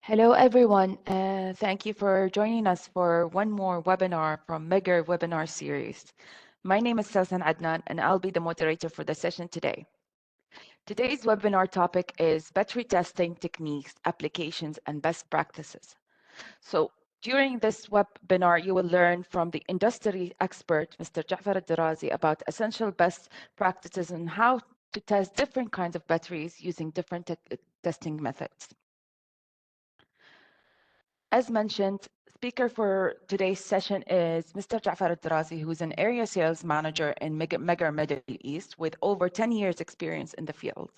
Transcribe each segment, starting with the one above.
Hello, everyone. Thank you for joining us for one more webinar from Meiger webinar series. My name is Selsan Adnan, and I'll be the moderator for the session today. Today's webinar topic is battery testing techniques, applications, and best practices. So during this webinar, you will learn from the industry expert, Mr. Jafar Al-Darazi, about essential best practices and how to test different kinds of batteries using different testing methods. As mentioned, speaker for today's session is Mr. Jafar Al-Darazi, who is an area sales manager in Meiger Middle East with over 10 years experience in the field.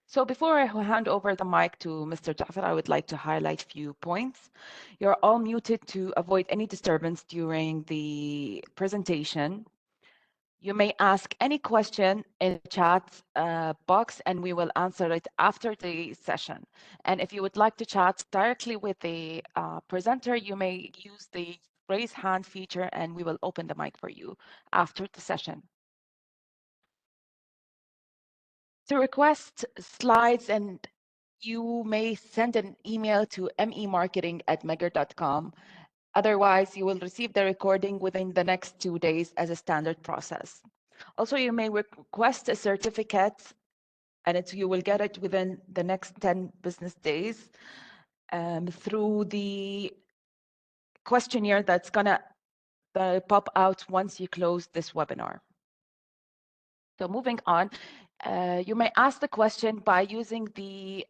So before I hand over the mic to Mr. Jafar, I would like to highlight a few points. You're all muted to avoid any disturbance during the presentation. You may ask any question in the chat box and we will answer it after the session. And if you would like to chat directly with the presenter, you may use the raise hand feature and we will open the mic for you after the session. To request slides, and you may send an email to memarketing@meiger.com. Otherwise, you will receive the recording within the next 2 days as a standard process. Also, you may request a certificate and you will get it within the next 10 business days through the questionnaire that's gonna pop out once you close this webinar. So moving on, you may ask the question by using the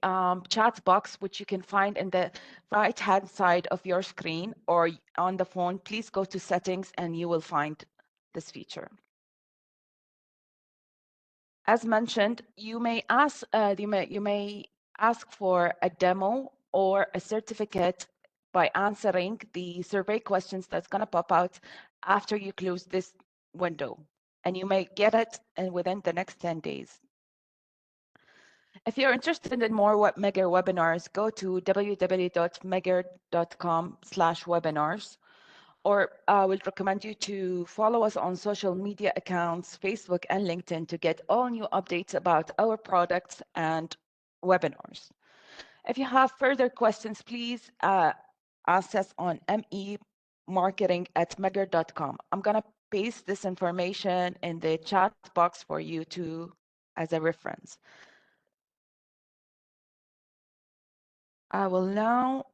chat box, which you can find in the right-hand side of your screen or on the phone. Please go to settings and you will find this feature. As mentioned, you may ask for a demo or a certificate by answering the survey questions that's going to pop out after you close this window, and you may get it within the next 10 days. If you're interested in more Meiger webinars, go to www.meiger.com/webinars. Or I would recommend you to follow us on social media accounts, Facebook and LinkedIn, to get all new updates about our products and webinars. If you have further questions, please ask us on memarketing@meiger.com. I'm going to paste this information in the chat box for you as a reference. I will now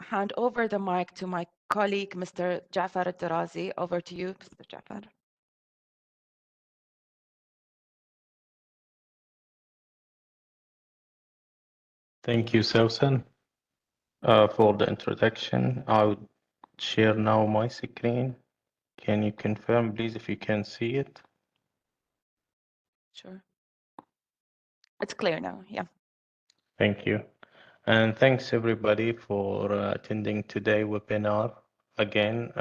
hand over the mic to my colleague, Mr. Jafar Al-Darazi. Over to you, Mr. Jafar. Thank you, Susan, for the introduction. I would share now my screen. Can you confirm, please, if you can see it? Sure. It's clear now, yeah. Thank you. And thanks, everybody, for attending today's webinar. Again,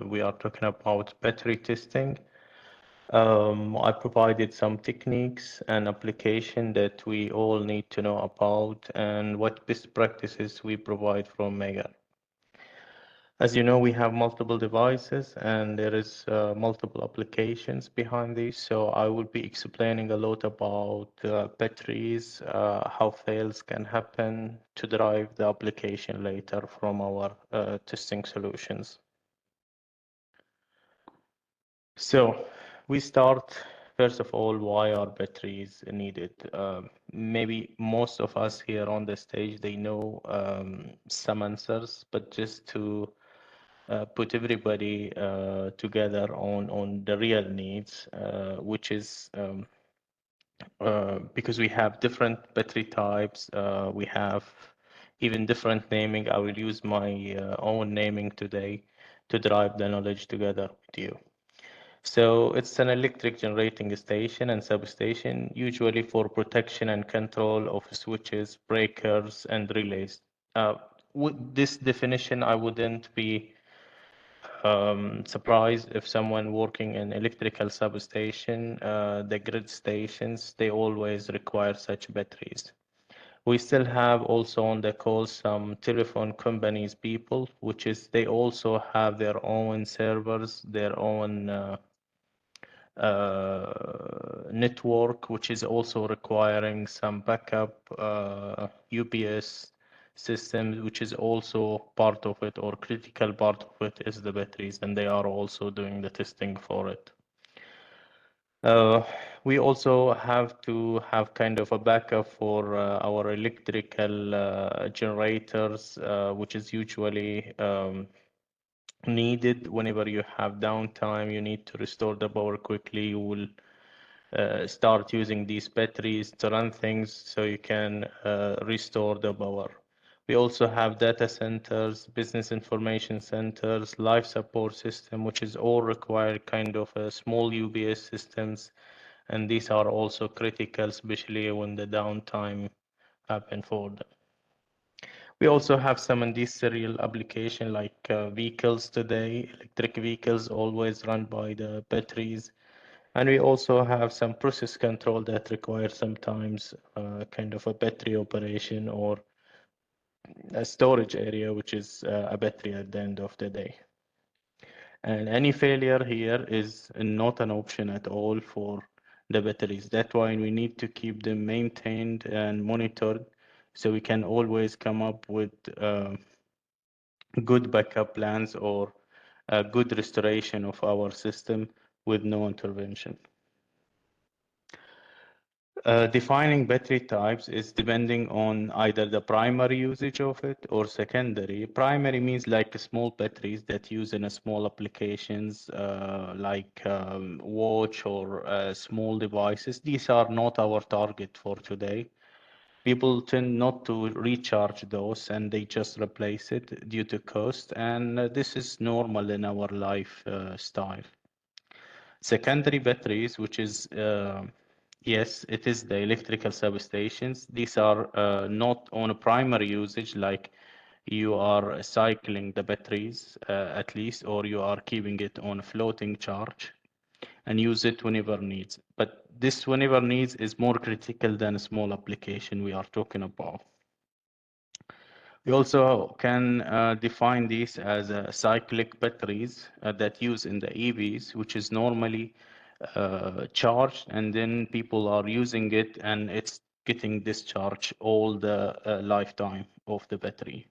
we are talking about battery testing. I provided some techniques and application that we all need to know about and what best practices we provide from Meiger. As you know, we have multiple devices and there is multiple applications behind these. So I will be explaining a lot about batteries, how fails can happen to drive the application later from our testing solutions. So we start, first of all, why are batteries needed? Maybe most of us here on the stage, they know some answers, but just to put everybody together on the real needs, which is because we have different battery types, we have even different naming. I will use my own naming today to drive the knowledge together with you. So it's an electric generating station and substation, usually for protection and control of switches, breakers, and relays. With this definition, I wouldn't be surprised if someone working in electrical substation, the grid stations, they always require such batteries. We still have also on the call some telephone companies people, which is they also have their own servers, their own network, which is also requiring some backup UPS system, which is also part of it, or critical part of it, is the batteries, and they are also doing the testing for it. We also have to have kind of a backup for our electrical generators, which is usually needed whenever you have downtime. You need to restore the power quickly. You will start using these batteries to run things so you can restore the power. We also have data centers, business information centers, life support system, which is all require kind of small UPS systems. And these are also critical, especially when the downtime happen for them. We also have some in these serial application like vehicles today, electric vehicles always run by the batteries. And we also have some process control that requires sometimes kind of a battery operation or a storage area, which is a battery at the end of the day. And any failure here is not an option at all for the batteries. That's why we need to keep them maintained and monitored so we can always come up with good backup plans or a good restoration of our system with no intervention. Defining battery types is depending on either the primary usage of it or secondary. Primary means like small batteries that use in a small applications like watch or small devices. These are not our target for today. People tend not to recharge those and they just replace it due to cost, and this is normal in our lifestyle. Secondary batteries, which is yes, it is the electrical substations. These are not on a primary usage, like you are cycling the batteries at least, or you are keeping it on a floating charge and use it whenever needs. But this whenever needs is more critical than a small application we are talking about. We also can define these as cyclic batteries that use in the EVs, which is normally charged and then people are using it and it's getting discharged all the lifetime of the battery.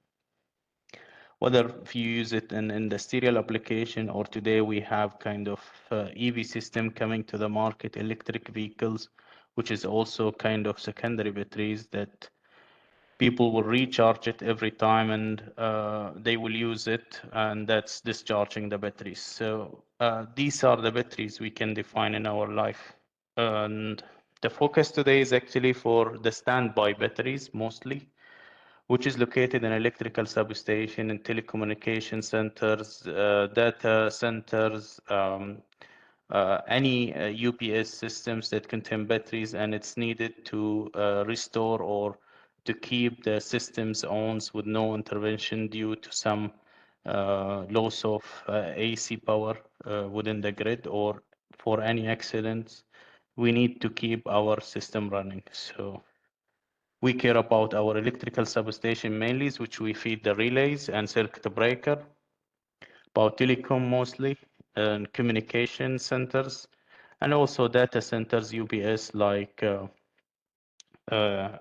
Whether if you use it in industrial application or today we have kind of EV system coming to the market, electric vehicles, which is also kind of secondary batteries that people will recharge it every time and they will use it, and that's discharging the batteries. So these are the batteries we can define in our life. And the focus today is actually for the standby batteries mostly, which is located in electrical substation and telecommunication centers, data centers, any UPS systems that contain batteries, and it's needed to restore or to keep the systems on with no intervention due to some loss of AC power within the grid, or for any accidents. We need to keep our system running. So we care about our electrical substation mainly, which we feed the relays and circuit breaker, about telecom mostly, and communication centers, and also data centers, UPS, like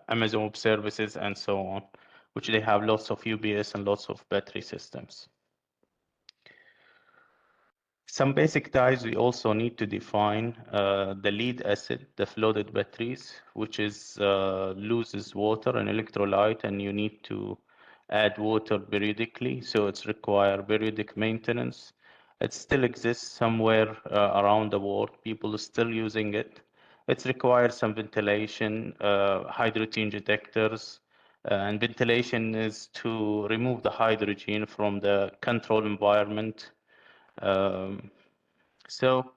Amazon Web Services and so on, which they have lots of UPS and lots of battery systems. Some basic types we also need to define the lead acid, the flooded batteries, which is loses water and electrolyte, and you need to add water periodically, so it's require periodic maintenance. It still exists somewhere around the world. People are still using it. It requires some ventilation, hydrogen detectors, and ventilation is to remove the hydrogen from the control environment. So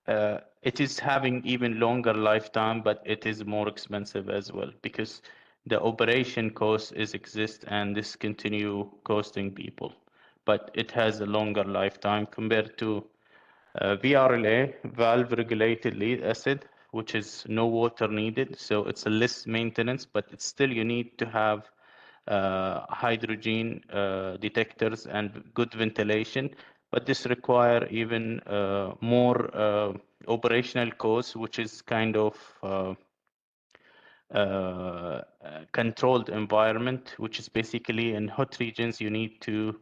it is having even longer lifetime, but it is more expensive as well because the operation cost is exist and this continue costing people, but it has a longer lifetime compared to VRLA, valve regulated lead acid, which is no water needed, so it's a less maintenance, but it's still you need to have hydrogen detectors and good ventilation, but this require even more operational costs, which is kind of controlled environment, which is basically in hot regions you need to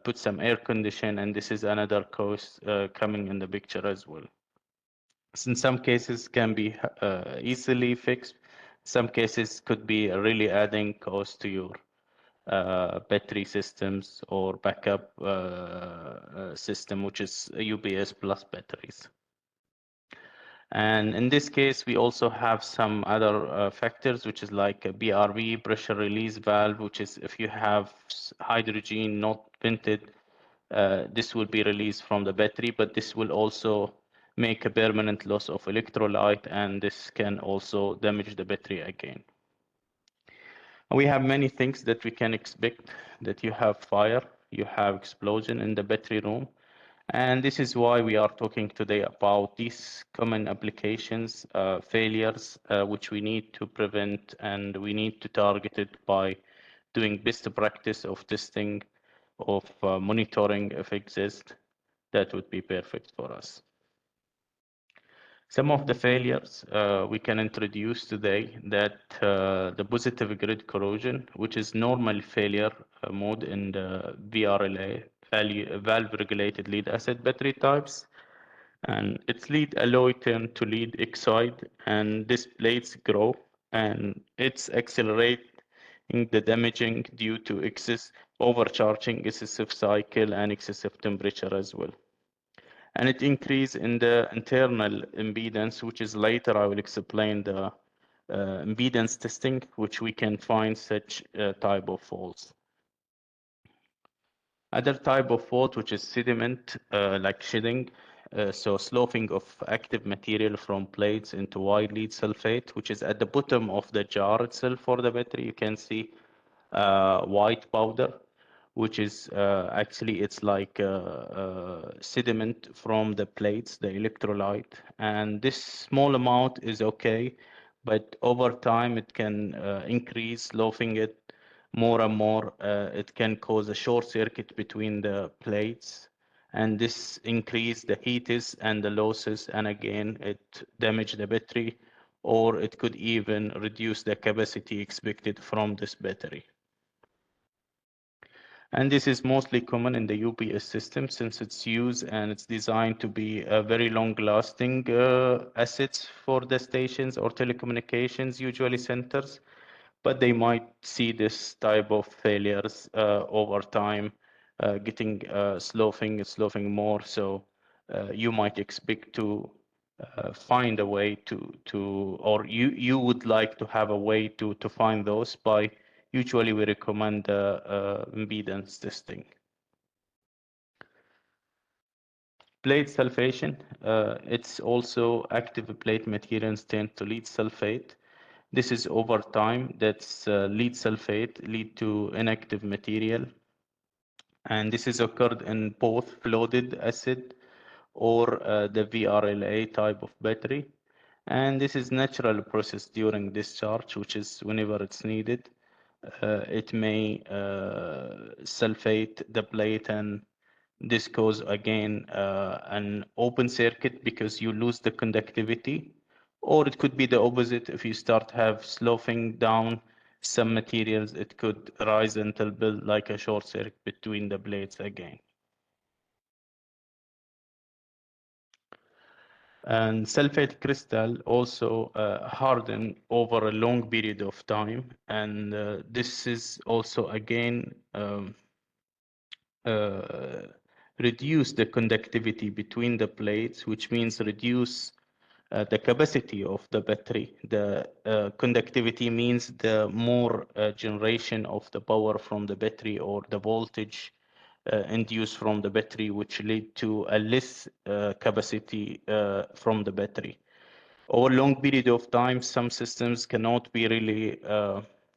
put some air condition, and this is another cost coming in the picture as well. In some cases can be easily fixed. Some cases could be really adding cost to your battery systems or backup system, which is UPS plus batteries. And in this case, we also have some other factors, which is like a BRV, pressure release valve, which is if you have hydrogen not vented, this will be released from the battery, but this will also make a permanent loss of electrolyte, and this can also damage the battery again. We have many things that we can expect, that you have fire, you have explosion in the battery room, and this is why we are talking today about these common applications, failures, which we need to prevent, and we need to target it by doing best practice of testing, of monitoring if exist. That would be perfect for us. Some of the failures we can introduce today, that the positive grid corrosion, which is normal failure mode in the VRLA, valve regulated lead acid battery types, and its lead alloy turn to lead oxide, and these plates grow, and it's accelerating the damaging due to excess overcharging, excessive cycle, and excessive temperature as well. And it increase in the internal impedance, which is later I will explain the impedance testing, which we can find such type of faults. Other type of fault, which is sediment, like shedding, so sloughing of active material from plates into white lead sulfate, which is at the bottom of the jar itself for the battery. You can see white powder, which is actually it's like sediment from the plates, the electrolyte, and this small amount is okay, but over time it can increase, sloughing it more and more. It can cause a short circuit between the plates, and this increase the heates and the losses, and again it damage the battery, or it could even reduce the capacity expected from this battery. And this is mostly common in the UPS system, since it's used and it's designed to be a very long-lasting assets for the stations or telecommunications, usually centers, but they might see this type of failures over time, getting sloughing more. So you might expect to find a way to or you would like to have a way to find those by. Usually we recommend impedance testing. Plate sulfation, it's also active plate materials tend to lead sulfate. This is over time, that's lead sulfate lead to inactive material. And this is occurred in both flooded acid or the VRLA type of battery. And this is natural process during discharge, which is whenever it's needed. It may sulfate the plate, and this cause again an open circuit because you lose the conductivity, or it could be the opposite. If you start have sloughing down some materials, it could rise until build like a short circuit between the blades again. And sulfate crystal also harden over a long period of time, and this is also again reduce the conductivity between the plates, which means reduce the capacity of the battery. The conductivity means the more generation of the power from the battery, or the voltage induced from the battery, which lead to a less capacity from the battery. Over a long period of time, some systems cannot be really,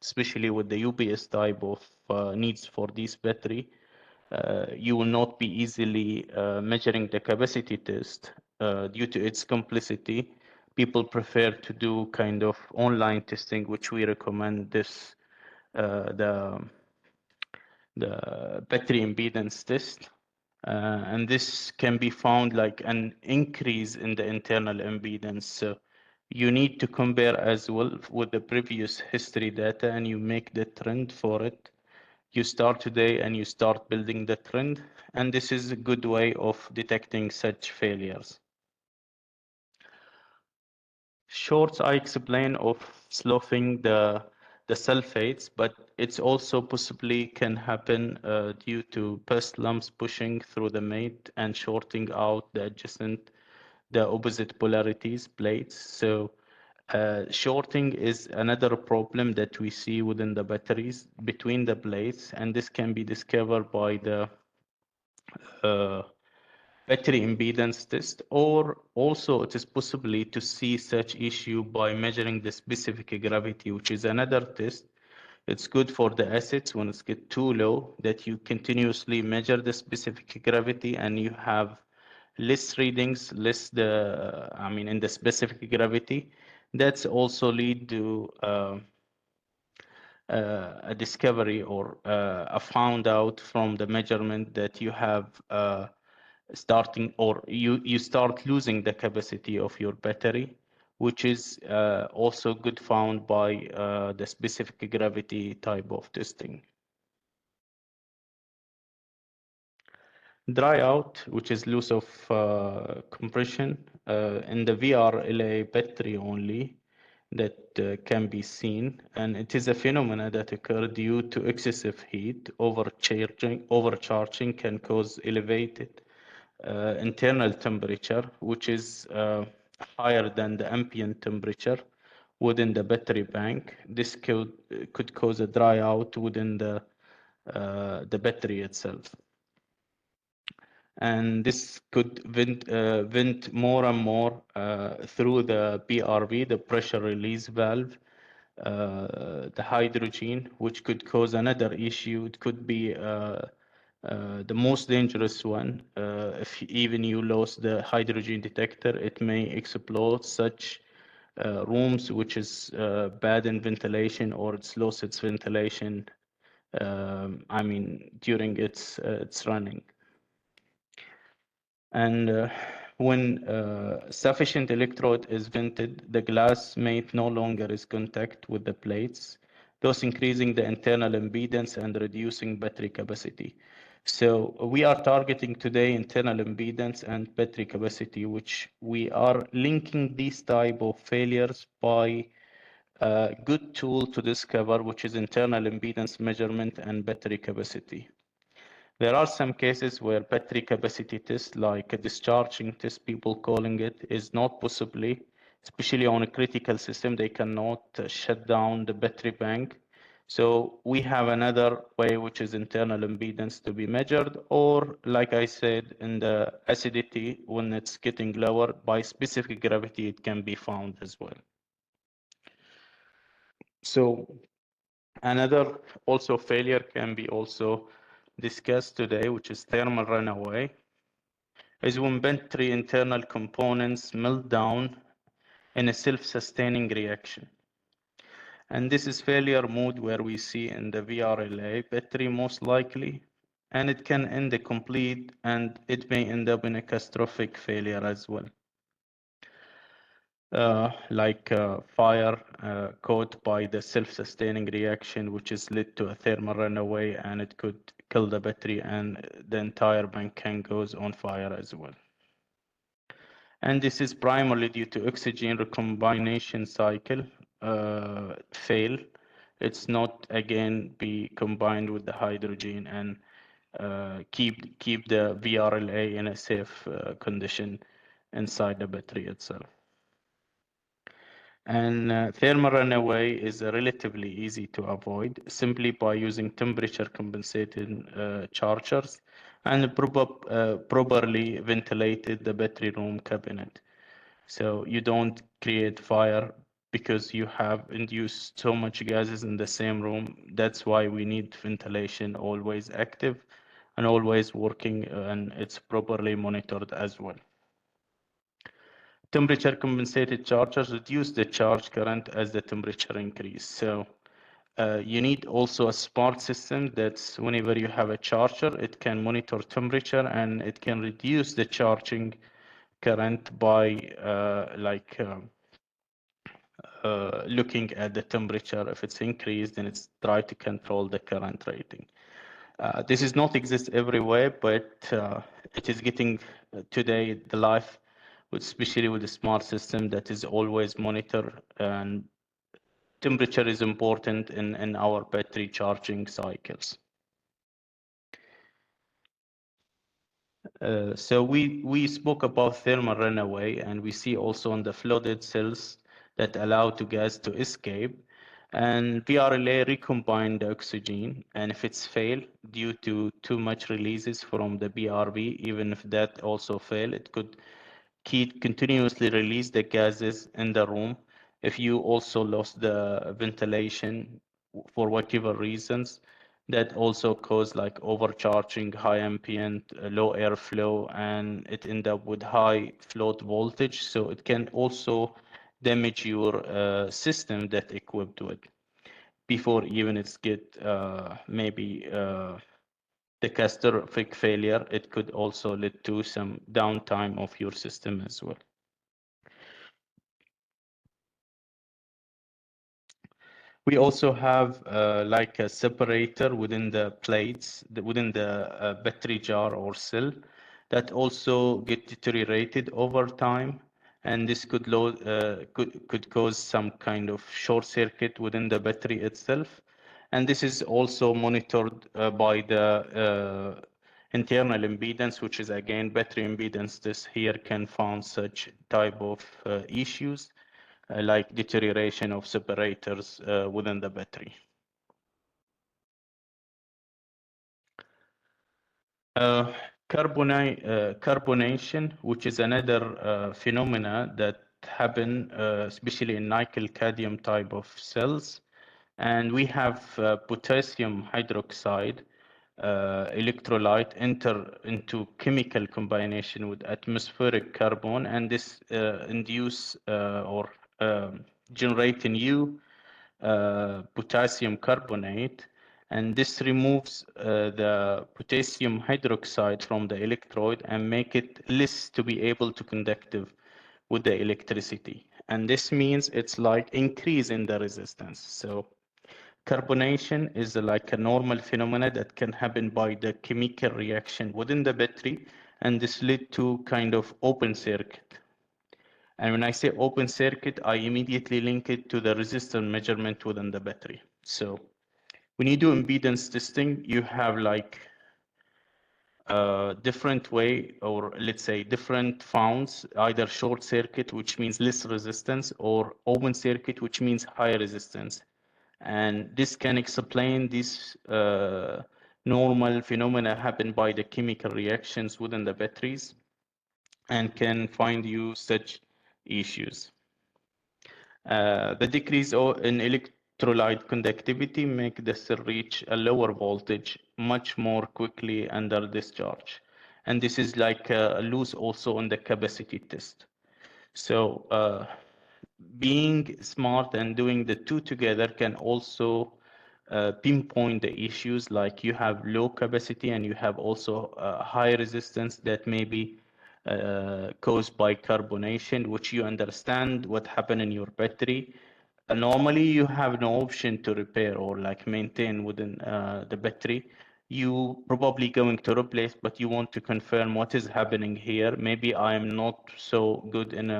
especially with the UPS type of needs for this battery, you will not be easily measuring the capacity test due to its complexity. People prefer to do kind of online testing, which we recommend this, the battery impedance test. And this can be found like an increase in the internal impedance. So You need to compare as well with the previous history data, and you make the trend for it. You start today and you start building the trend, and this is a good way of detecting such failures. Shorts I explain of sloughing the sulfates, but it's also possibly can happen due to pest lumps pushing through the mate and shorting out the adjacent, the opposite polarities plates. So shorting is another problem that we see within the batteries between the plates, and this can be discovered by the battery impedance test, or also it is possibly to see such issue by measuring the specific gravity, which is another test. It's good for the acids when it's get too low that you continuously measure the specific gravity and you have less readings, in the specific gravity. That's also lead to a discovery or a found out from the measurement that you have starting, or you start losing the capacity of your battery, which is also good found by the specific gravity type of testing. Dry out, which is loss of compression in the VRLA battery only, that can be seen, and it is a phenomena that occurs due to excessive heat. Overcharging can cause elevated internal temperature, which is higher than the ambient temperature within the battery bank. This could cause a dry out within the battery itself. And this could vent more and more through the PRV, the pressure release valve, the hydrogen, which could cause another issue. It could be the most dangerous one. If even you lost the hydrogen detector, it may explode such rooms which is bad in ventilation, or it's lost its ventilation. During its running. And when sufficient electrode is vented, the glass mate no longer is contact with the plates, thus increasing the internal impedance and reducing battery capacity. So we are targeting today internal impedance and battery capacity, which we are linking these type of failures by a good tool to discover, which is internal impedance measurement and battery capacity. There are some cases where battery capacity test, like a discharging test, people calling it, is not possibly, especially on a critical system, they cannot shut down the battery bank. So we have another way, which is internal impedance to be measured, or like I said, in the acidity, when it's getting lower by specific gravity, it can be found as well. So another also failure can be also discussed today, which is thermal runaway, is when battery internal components melt down in a self-sustaining reaction. And this is failure mode where we see in the VRLA battery most likely, and it can end a complete, and it may end up in a catastrophic failure as well. Like fire caused by the self-sustaining reaction, which is led to a thermal runaway, and it could kill the battery, and the entire bank can goes on fire as well. And this is primarily due to oxygen recombination cycle fail. It's not again be combined with the hydrogen and keep the VRLA in a safe condition inside the battery itself. And thermal runaway is relatively easy to avoid simply by using temperature compensating chargers and properly ventilated the battery room cabinet. So you don't create fire because you have induced so much gases in the same room. That's why we need ventilation always active and always working, and it's properly monitored as well. Temperature compensated chargers reduce the charge current as the temperature increase. So you need also a smart system that's whenever you have a charger, it can monitor temperature and it can reduce the charging current by looking at the temperature. If it's increased, then it's try to control the current rating. This is not exist everywhere, but it is getting today the life, especially with the smart system that is always monitor, and temperature is important in our battery charging cycles. So we spoke about thermal runaway, and we see also on the flooded cells that allow to gas to escape. And VRLA recombine the oxygen, and if it's failed due to too much releases from the BRB, even if that also fail, it could continuously release the gases in the room. If you also lost the ventilation for whatever reasons, that also cause like overcharging, high ambient, low airflow, and it end up with high float voltage. So it can also damage your system that equipped with before even it's get maybe the catastrophic failure. It could also lead to some downtime of your system as well. We also have like a separator within the plates, within the battery jar or cell, that also get deteriorated over time, and this could could cause some kind of short circuit within the battery itself. And this is also monitored by the internal impedance, which is again battery impedance. This here can find such type of issues. Like deterioration of separators within the battery. Carbonation, which is another phenomena that happen especially in nickel cadmium type of cells. And we have potassium hydroxide electrolyte enter into chemical combination with atmospheric carbon, and this induce or generate a new potassium carbonate, and this removes the potassium hydroxide from the electrode and make it less to be able to conductive with the electricity. And this means it's like increase in the resistance. So carbonation is like a normal phenomena that can happen by the chemical reaction within the battery, and this lead to kind of open circuit. And when I say open circuit, I immediately link it to the resistance measurement within the battery. So when you do impedance testing, you have like a different way, or let's say different founds, either short circuit, which means less resistance, or open circuit, which means higher resistance. And this can explain this normal phenomena happen by the chemical reactions within the batteries, and can find you such issues. The decrease in electrolyte conductivity make the cell reach a lower voltage much more quickly under discharge. And this is like a loss also on the capacity test. So being smart and doing the two together can also pinpoint the issues, like you have low capacity and you have also high resistance that may be caused by carbonation, which you understand what happened in your battery. Normally you have no option to repair or like maintain within the battery. You probably going to replace, but you want to confirm what is happening here. Maybe I'm not so good in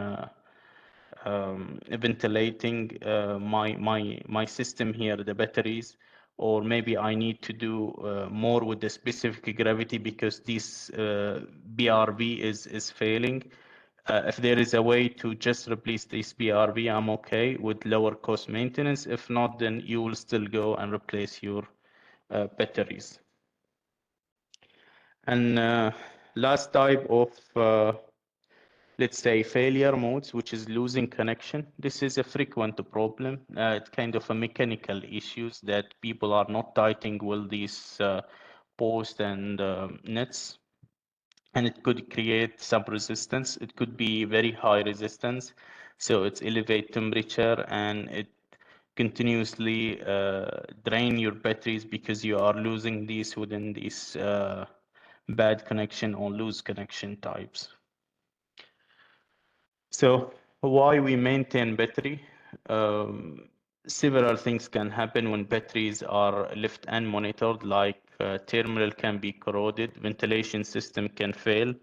ventilating my system here, the batteries, or maybe I need to do more with the specific gravity because this BRB is failing. If there is a way to just replace this BRB, I'm okay with lower cost maintenance. If not, then you will still go and replace your batteries. And last type of let's say failure modes, which is losing connection. This is a frequent problem. It's kind of a mechanical issues that people are not tightening well these posts and nets, and it could create some resistance. It could be very high resistance, so it's elevate temperature and it continuously drain your batteries because you are losing these within these bad connection or loose connection types. So why we maintain battery? several things can happen when batteries are left unmonitored, like terminal can be corroded, ventilation system can fail,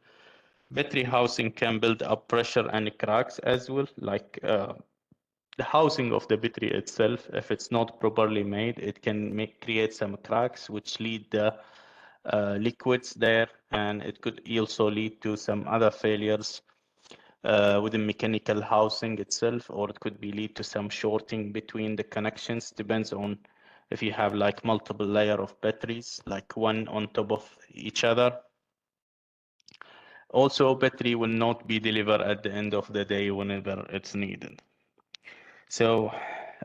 battery housing can build up pressure and cracks as well, like the housing of the battery itself, if it's not properly made, it can create some cracks which lead the liquids there, and it could also lead to some other failures with the mechanical housing itself, or it could be lead to some shorting between the connections, depends on if you have like multiple layer of batteries, like one on top of each other. Also, battery will not be delivered at the end of the day whenever it's needed. So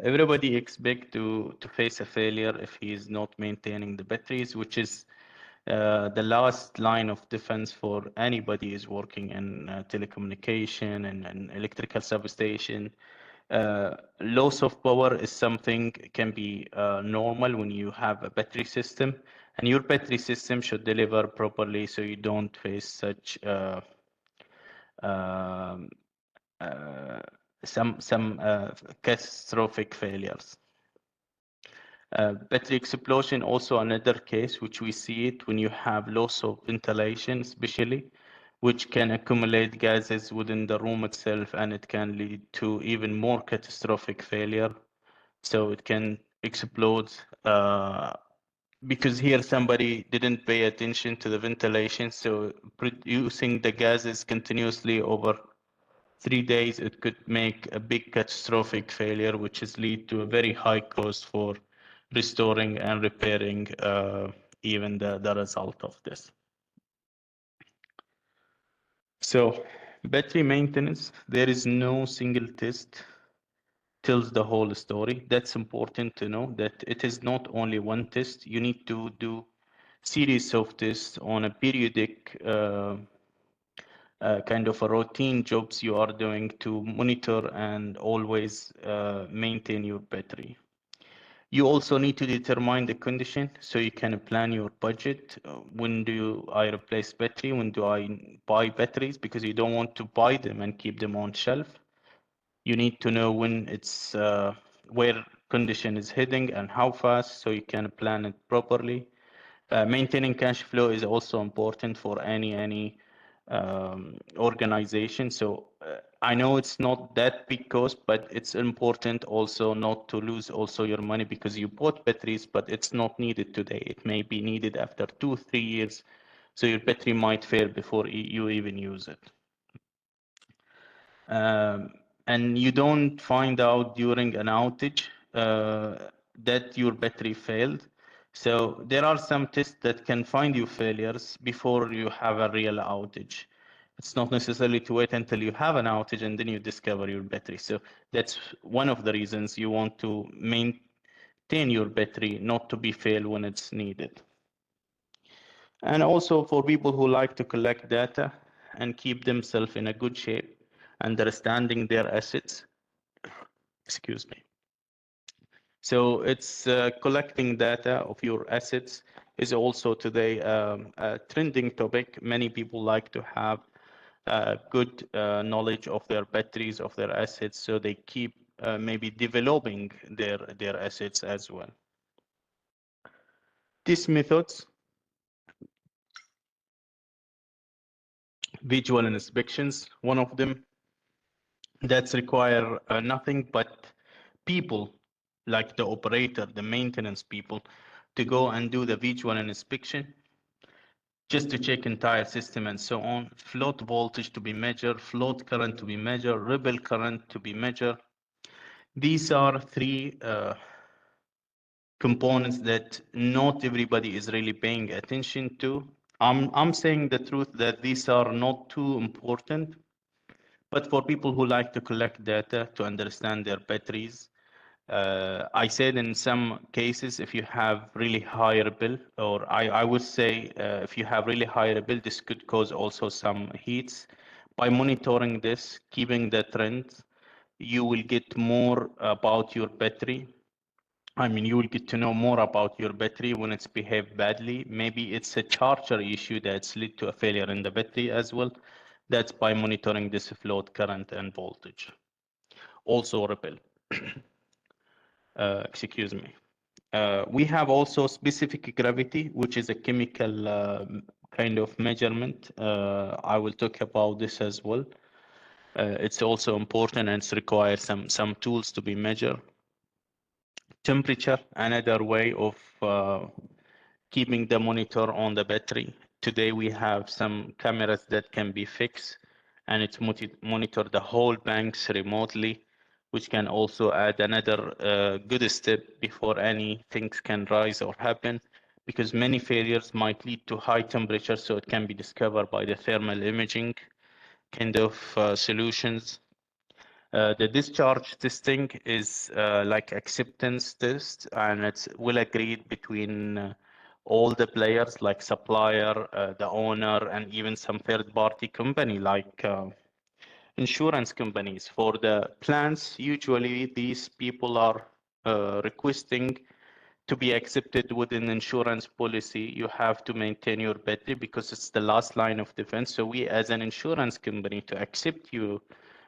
everybody expect to face a failure if he is not maintaining the batteries, which is the last line of defense for anybody is working in telecommunication and electrical substation. Loss of power is something can be normal when you have a battery system, and your battery system should deliver properly so you don't face such some catastrophic failures. Battery explosion also another case which we see it when you have loss of ventilation especially, which can accumulate gases within the room itself, and it can lead to even more catastrophic failure. So it can explode because here somebody didn't pay attention to the ventilation, so producing the gases continuously over 3 days, it could make a big catastrophic failure, which is lead to a very high cost for restoring and repairing even the result of this. So battery maintenance, there is no single test tells the whole story. That's important to know, that it is not only one test. You need to do series of tests on a periodic kind of a routine jobs you are doing to monitor and always maintain your battery. You also need to determine the condition so you can plan your budget. When do I replace battery? When do I buy batteries? Because you don't want to buy them and keep them on shelf. You need to know when it's where condition is heading and how fast so you can plan it properly. Maintaining cash flow is also important for any organization. So I know it's not that big cost, but it's important also not to lose also your money because you bought batteries, but it's not needed today. It may be needed after 2-3 years. So your battery might fail before you even use it. And you don't find out during an outage that your battery failed. So there are some tests that can find you failures before you have a real outage. It's not necessarily to wait until you have an outage and then you discover your battery. So that's one of the reasons you want to maintain your battery, not to be failed when it's needed. And also for people who like to collect data and keep themselves in a good shape, understanding their assets. Excuse me. So it's collecting data of your assets is also today a trending topic. Many people like to have good knowledge of their batteries, of their assets, so they keep maybe developing their assets as well. These methods, visual inspections, one of them, that's require nothing but people like the operator, the maintenance people, to go and do the visual inspection just to check entire system and so on. Float voltage to be measured, float current to be measured, ripple current to be measured. These are three components that not everybody is really paying attention to. I'm saying the truth that these are not too important, but for people who like to collect data to understand their batteries, I said in some cases, if you have really high ripple, or I would say if you have really high ripple, this could cause also some heats. By monitoring this, keeping the trend, you will get more about your battery. I mean, you will get to know more about your battery when it's behaved badly. Maybe it's a charger issue that's led to a failure in the battery as well. That's by monitoring this float current and voltage. Also ripple. excuse me. We have also specific gravity, which is a chemical kind of measurement. I will talk about this as well. It's also important, and it requires some tools to be measured. Temperature, another way of keeping the monitor on the battery. Today we have some cameras that can be fixed, and it's monitor the whole banks remotely, which can also add another good step before any things can rise or happen, because many failures might lead to high temperature, so it can be discovered by the thermal imaging kind of solutions. The discharge testing is like acceptance test, and it's well agreed between all the players like supplier, the owner, and even some third-party company like insurance companies. For the plants, usually these people are requesting to be accepted within insurance policy. You have to maintain your battery because it's the last line of defense. So we as an insurance company, to accept you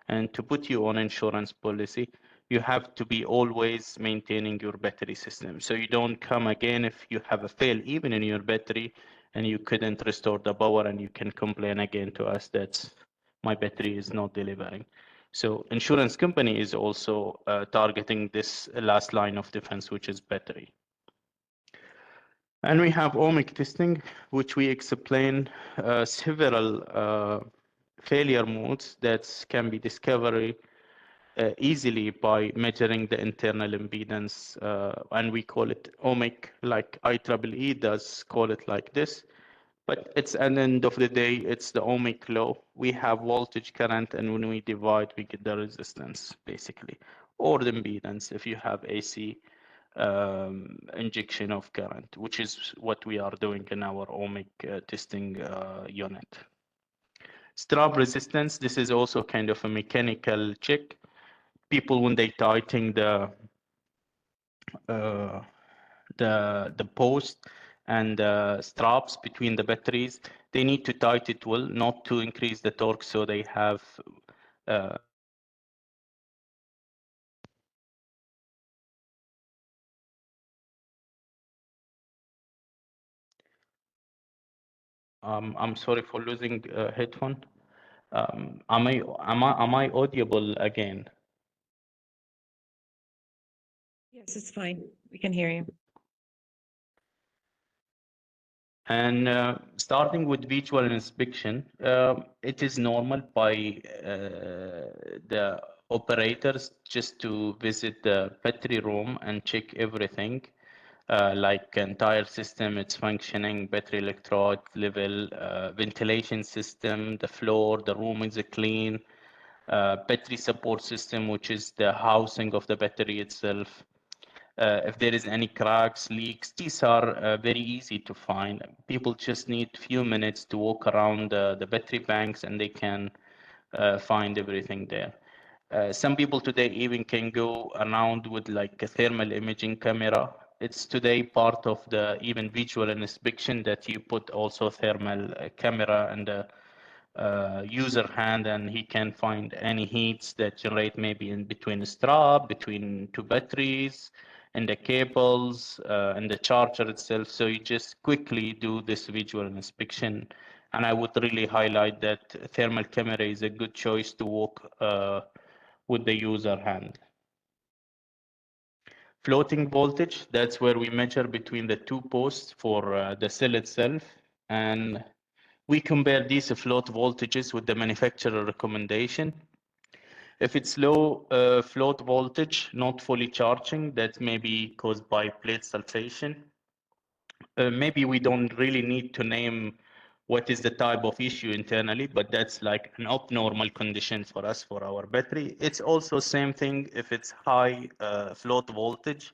and to put you on insurance policy, you have to be always maintaining your battery system. So you don't come again if you have a fail even in your battery and you couldn't restore the power, and you can complain again to us that my battery is not delivering. So insurance company is also targeting this last line of defense, which is battery. And we have ohmic testing, which we explain several failure modes that can be discovered easily by measuring the internal impedance, and we call it ohmic, like IEEE does call it like this. But it's at the end of the day, it's the ohmic law. We have voltage, current, and when we divide, we get the resistance, basically, or the impedance if you have AC injection of current, which is what we are doing in our ohmic testing unit. Strap resistance, this is also kind of a mechanical check. People, when they tighten the post and the straps between the batteries, they need to tighten it well, not to increase the torque, so they have I'm sorry for losing headphone. Am I audible again? Yes, it's fine. We can hear you. And starting with visual inspection, it is normal by the operators just to visit the battery room and check everything, like entire system, it's functioning, battery electrode level, ventilation system, the floor, the room is clean, battery support system, which is the housing of the battery itself. If there is any cracks, leaks, these are very easy to find. People just need a few minutes to walk around the battery banks and they can find everything there. Some people today even can go around with like a thermal imaging camera. It's today part of the even visual inspection that you put also thermal camera and the user hand, and he can find any heats that generate maybe in between the strap, between two batteries, and the cables, and the charger itself. So you just quickly do this visual inspection. And I would really highlight that thermal camera is a good choice to walk with the user hand. Floating voltage, that's where we measure between the two posts for the cell itself. And we compare these float voltages with the manufacturer recommendation. If it's low float voltage, not fully charging, that may be caused by plate sulfation. Maybe we don't really need to name what is the type of issue internally, but that's like an abnormal condition for us for our battery. It's also same thing if it's high float voltage,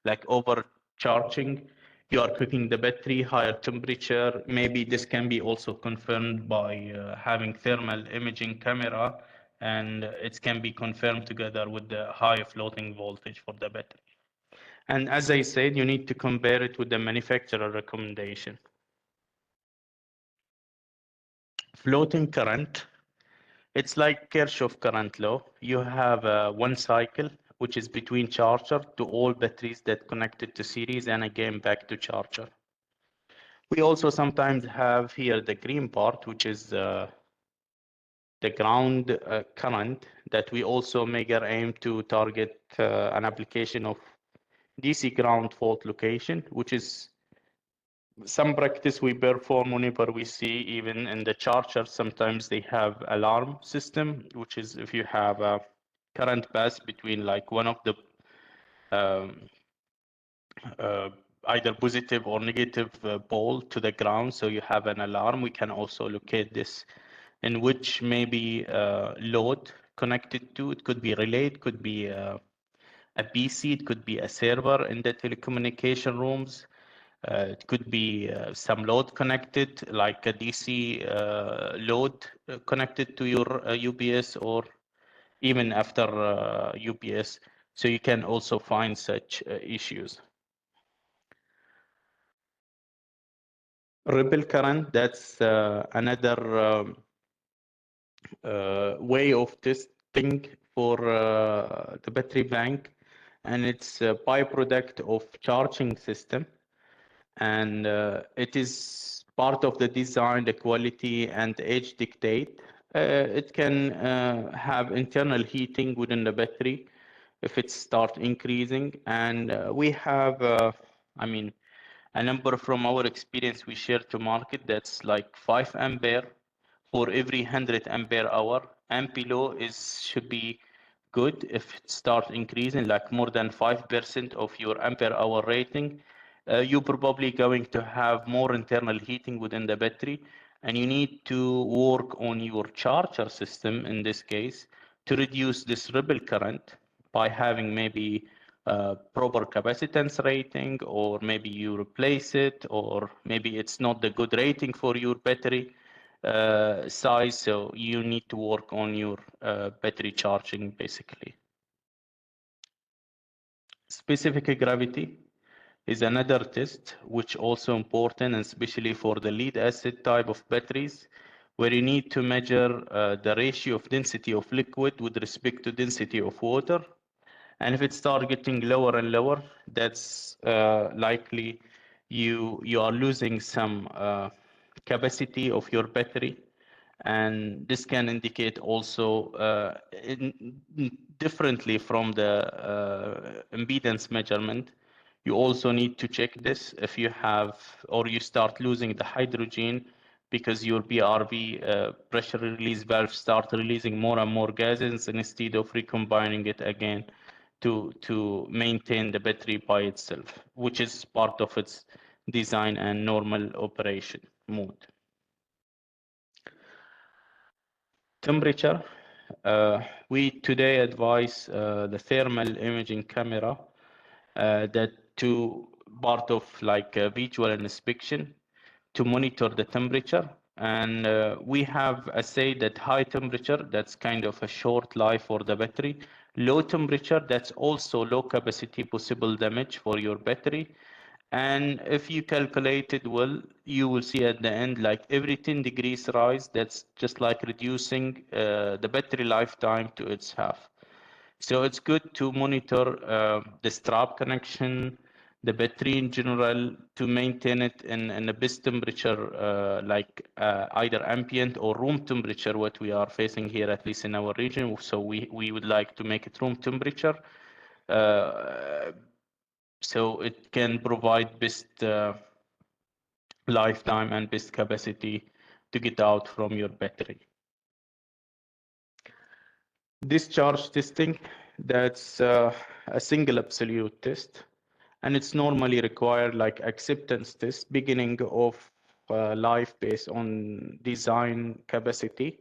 like overcharging. You are cooking the battery, higher temperature. Maybe this can be also confirmed by having thermal imaging camera, and it can be confirmed together with the high floating voltage for the battery. And as I said, you need to compare it with the manufacturer recommendation. Floating current, it's like Kirchhoff current law. You have one cycle, which is between charger to all batteries that connected to series and again back to charger. We also sometimes have here the green part, which is the ground current that we also aim to target an application of DC ground fault location, which is some practice we perform whenever we see even in the charger, sometimes they have alarm system, which is if you have a current pass between like one of the either positive or negative pole to the ground, so you have an alarm. We can also locate this in which maybe load connected to. It could be relay, it could be a PC, it could be a server in the telecommunication rooms. It could be some load connected, like a DC load connected to your UPS, or even after UPS. So you can also find such issues. Ripple current, that's another way of testing for the battery bank, and it's a byproduct of charging system, and it is part of the design, the quality, and the age dictate. It can have internal heating within the battery if it starts increasing, and we have, I mean, a number from our experience we share to market that's like 5 ampere for every 100 ampere hour, and below should be good. If it starts increasing like more than 5% of your ampere hour rating, you're probably going to have more internal heating within the battery, and you need to work on your charger system in this case to reduce this ripple current by having maybe proper capacitance rating, or maybe you replace it, or maybe it's not the good rating for your battery size, so you need to work on your battery charging basically. Specific gravity is another test which also important, and especially for the lead acid type of batteries, where you need to measure the ratio of density of liquid with respect to density of water. And if it starts getting lower and lower, that's likely you are losing some capacity of your battery, and this can indicate also differently from the impedance measurement. You also need to check this if you have, or you start losing the hydrogen because your BRV pressure release valve start releasing more and more gases instead of recombining it again to maintain the battery by itself, which is part of its design and normal operation mode. Temperature. We today advise the thermal imaging camera that to part of like visual inspection to monitor the temperature, and we have a say that high temperature, that's kind of a short life for the battery. Low temperature, that's also low capacity possible damage for your battery. And if you calculate it well, you will see at the end, like every 10 degrees rise, that's just like reducing the battery lifetime to its half. So it's good to monitor the strap connection, the battery in general, to maintain it in the best temperature, like either ambient or room temperature, what we are facing here, at least in our region. So we would like to make it room temperature. So it can provide best lifetime and best capacity to get out from your battery. Discharge testing, that's a single absolute test, and it's normally required like acceptance test, beginning of life based on design capacity.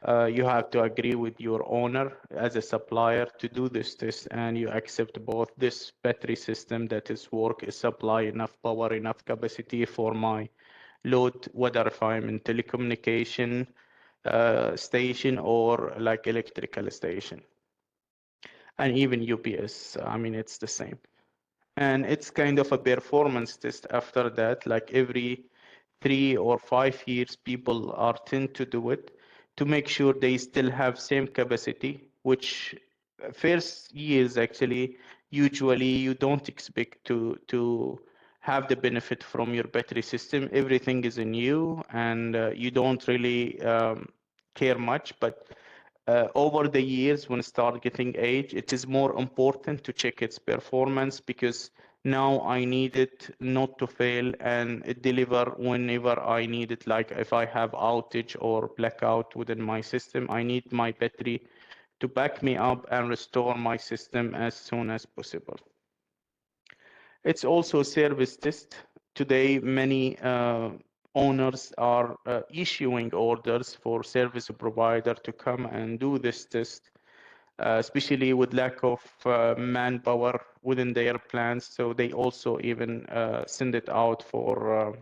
You have to agree with your owner as a supplier to do this test, and you accept both this battery system that is work, is supply enough power, enough capacity for my load, whether if I'm in telecommunication station or like electrical station, and even UPS. I mean, it's the same. And it's kind of a performance test after that, like every 3 or 5 years, people are tend to do it to make sure they still have same capacity, which first years, actually, usually you don't expect to have the benefit from your battery system. Everything is new, and you don't really care much. But over the years, when it starts getting age, it is more important to check its performance, because now I need it not to fail and it deliver whenever I need it. Like if I have outage or blackout within my system, I need my battery to back me up and restore my system as soon as possible. It's also service test. Today, many owners are issuing orders for service provider to come and do this test, especially with lack of manpower within their plants. So they also even send it out for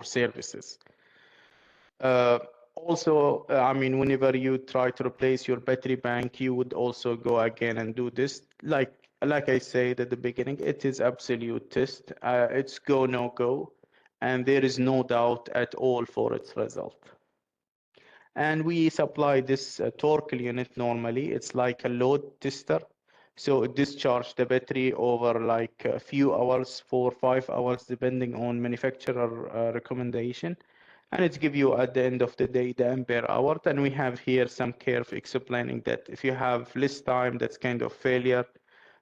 services. Also, I mean, whenever you try to replace your battery bank, you would also go again and do this. Like I said at the beginning, it is absolute test. It's go, no go, and there is no doubt at all for its result. And we supply this torque unit normally. It's like a load tester. So it discharges the battery over like a few hours, 4 or 5 hours, depending on manufacturer recommendation. And it gives you at the end of the day the ampere hour. And we have here some curve explaining that if you have less time, that's kind of failure.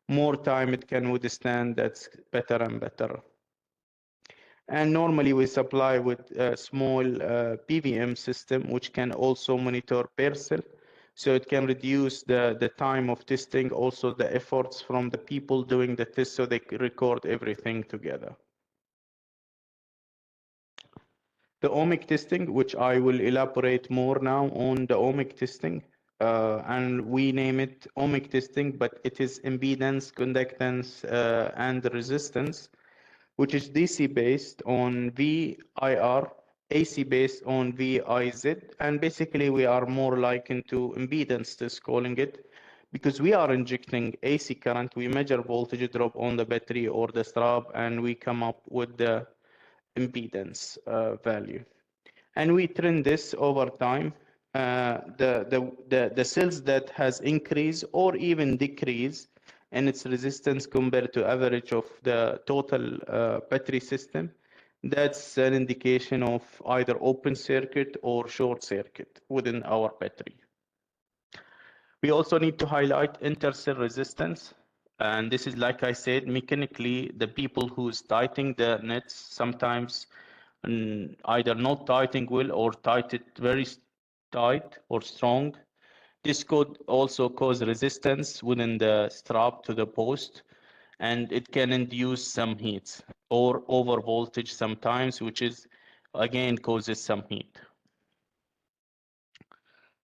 More time it can withstand, that's better and better. And normally we supply with a small PVM system, which can also monitor per cell. So it can reduce the time of testing, also the efforts from the people doing the test, so they can record everything together. The ohmic testing, which I will elaborate more now on the ohmic testing, and we name it ohmic testing, but it is impedance, conductance, and resistance, which is DC based on VIR, AC based on VIZ, and basically we are more likened to impedance test, calling it, because we are injecting AC current, we measure voltage drop on the battery or the strap, and we come up with the impedance value. And we trend this over time. The cells that has increased or even decreased in its resistance compared to average of the total battery system, that's an indication of either open circuit or short circuit within our battery. We also need to highlight intercell resistance. And this is, like I said, mechanically, the people who's tightening the nets sometimes either not tightening well or tight it very tight or strong. This could also cause resistance within the strap to the post, and it can induce some heat or over voltage sometimes, which is again causes some heat.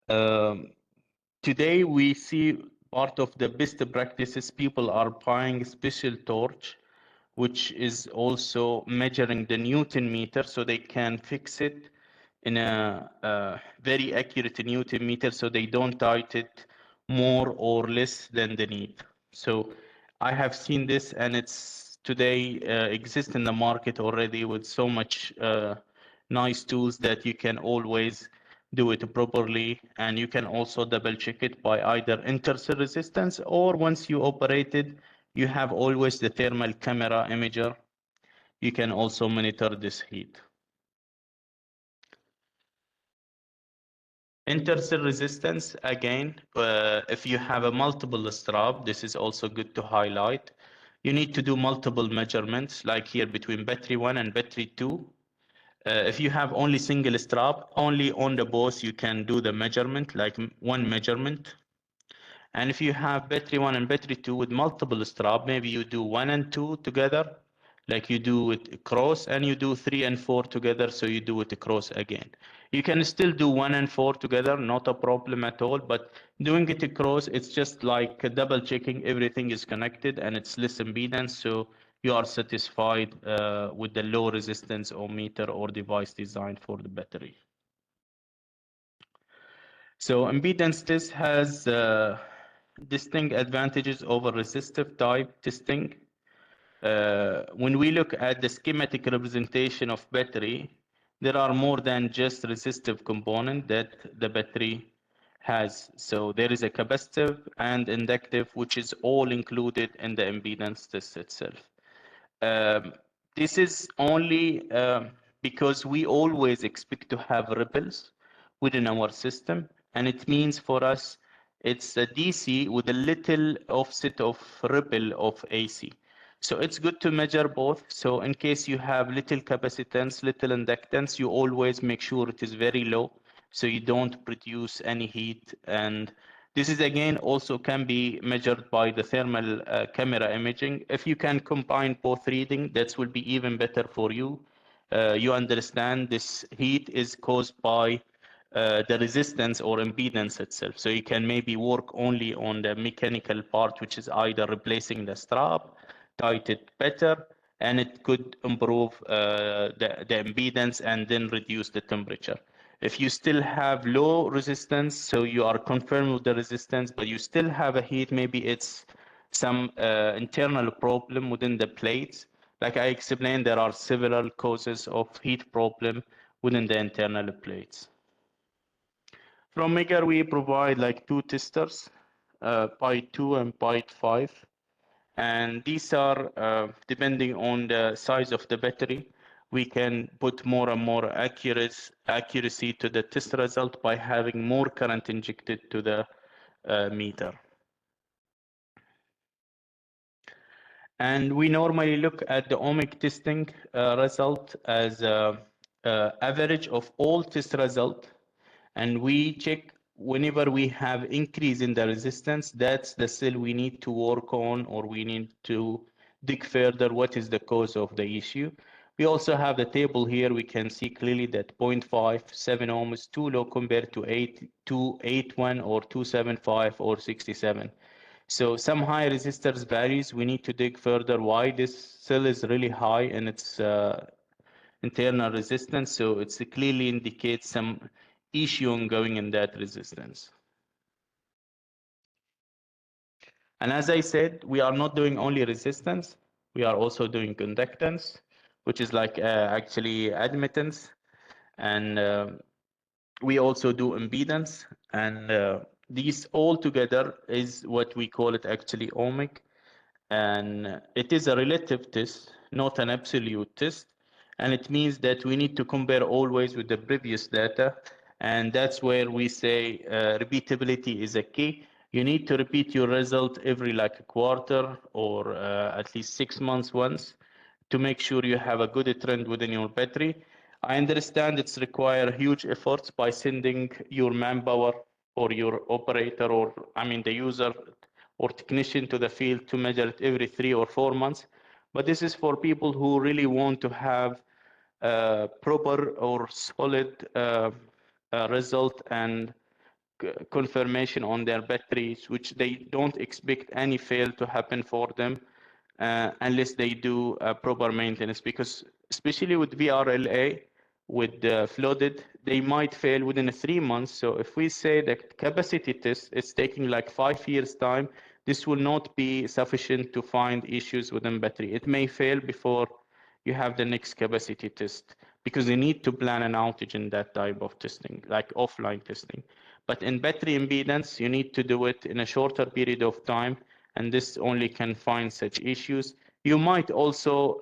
Today we see part of the best practices, people are buying special torch, which is also measuring the Newton meter, so they can fix it in a very accurate Newton meter, so they don't tighten it more or less than the need. So I have seen this, and it's today exists in the market already with so much nice tools that you can always do it properly, and you can also double check it by either intercell resistance, or once you operate it, you have always the thermal camera imager. You can also monitor this heat. Intercell resistance, again, if you have a multiple strap, this is also good to highlight. You need to do multiple measurements, like here between battery 1 and battery 2. If you have only single strap, only on the both you can do the measurement, like one measurement. And if you have battery 1 and battery 2 with multiple strap, maybe you do 1 and 2 together, like you do it cross, and you do 3 and 4 together, so you do it cross again. You can still do 1 and 4 together, not a problem at all, but doing it across, it's just like double checking everything is connected and it's less impedance, so you are satisfied with the low resistance ohmmeter or device designed for the battery. So impedance test has distinct advantages over resistive type testing. When we look at the schematic representation of battery, there are more than just resistive component that the battery has. So there is a capacitive and inductive, which is all included in the impedance test itself. This is only because we always expect to have ripples within our system, and it means for us it's a DC with a little offset of ripple of AC. So it's good to measure both. So in case you have little capacitance, little inductance, you always make sure it is very low so you don't produce any heat. And this is again also can be measured by the thermal camera imaging. If you can combine both reading, that will be even better for you. You understand this heat is caused by the resistance or impedance itself. So you can maybe work only on the mechanical part, which is either replacing the strap, tight it better, and it could improve the impedance and then reduce the temperature. If you still have low resistance, so you are confirmed with the resistance, but you still have a heat, maybe it's some internal problem within the plates. Like I explained, there are several causes of heat problem within the internal plates. From Meiger, we provide like two testers, Pi 2 and Pi 5. And these are, depending on the size of the battery, we can put more and more accuracy to the test result by having more current injected to the meter. And we normally look at the ohmic testing result as average of all test result, and we check whenever we have increase in the resistance, that's the cell we need to work on, or we need to dig further what is the cause of the issue. We also have the table here. We can see clearly that 0.57 ohm is too low compared to 281 or 275 or 67. So some high resistors values, we need to dig further why this cell is really high in its internal resistance. So it clearly indicates some issue ongoing in that resistance. And as I said, we are not doing only resistance, we are also doing conductance, which is like actually admittance. And we also do impedance. And these all together is what we call it actually ohmic. And it is a relative test, not an absolute test. And it means that we need to compare always with the previous data. And that's where we say repeatability is a key. You need to repeat your result every like a quarter or at least 6 months once to make sure you have a good trend within your battery. I understand it's require huge efforts by sending your manpower or your operator, or I mean the user or technician to the field to measure it every 3 or 4 months. But this is for people who really want to have proper or solid result and confirmation on their batteries, which they don't expect any fail to happen for them unless they do proper maintenance. Because especially with VRLA, with flooded, they might fail within 3 months. So if we say that capacity test is taking like 5 years time, this will not be sufficient to find issues within battery. It may fail before you have the next capacity test, because you need to plan an outage in that type of testing, like offline testing. But in battery impedance, you need to do it in a shorter period of time, and this only can find such issues. You might also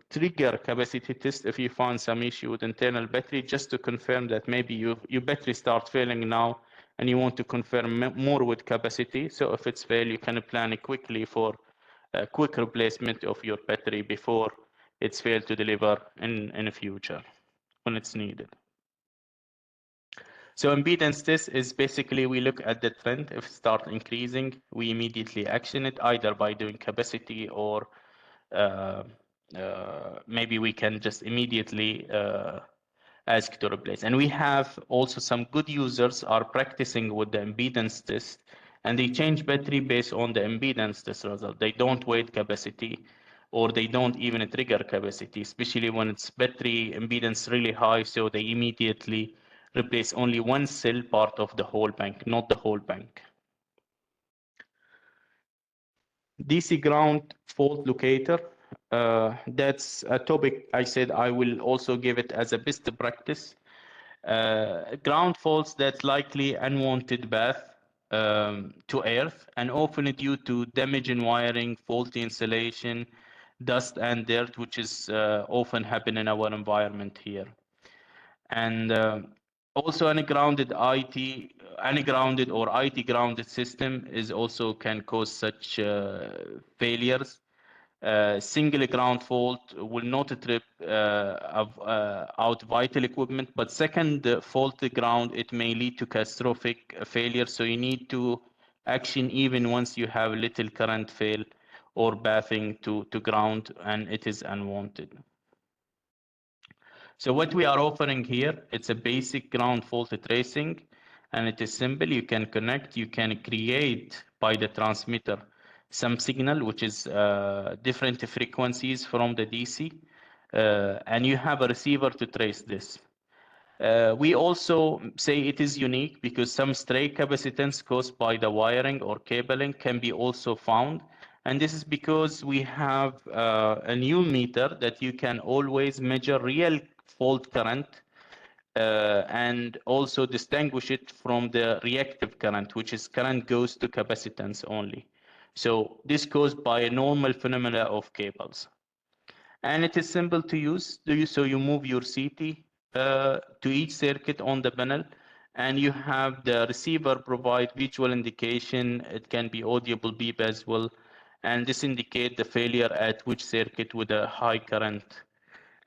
trigger capacity test if you find some issue with internal battery, just to confirm that maybe your battery starts failing now and you want to confirm more with capacity. So if it's failed, you can plan it quickly for a quick replacement of your battery before it's failed to deliver in the future when it's needed. So impedance test is basically we look at the trend. If it starts increasing, we immediately action it either by doing capacity or maybe we can just immediately ask to replace. And we have also some good users are practicing with the impedance test, and they change battery based on the impedance test result. They don't wait capacity, or they don't even trigger capacity, especially when it's battery impedance really high, so they immediately replace only one cell part of the whole bank, not the whole bank. DC ground fault locator, that's a topic I said I will also give it as a best practice. Ground faults that's likely unwanted path to earth and often due to damage in wiring, faulty insulation, dust and dirt, which is often happen in our environment here. And also ungrounded or IT grounded system is also can cause such failures. Single ground fault will not trip out vital equipment, but second faulty ground, it may lead to catastrophic failure. So you need to action even once you have little current fail or bathing to ground and it is unwanted. So what we are offering here, it's a basic ground fault tracing, and it is simple. You can connect, you can create by the transmitter some signal, which is different frequencies from the DC, and you have a receiver to trace this. We also say it is unique because some stray capacitance caused by the wiring or cabling can be also found. And this is because we have a new meter that you can always measure real fault current and also distinguish it from the reactive current, which is current goes to capacitance only. So this caused by a normal phenomena of cables. And it is simple to use. So you move your CT to each circuit on the panel, and you have the receiver provide visual indication. It can be audible beep as well. And this indicate the failure at which circuit with a high current.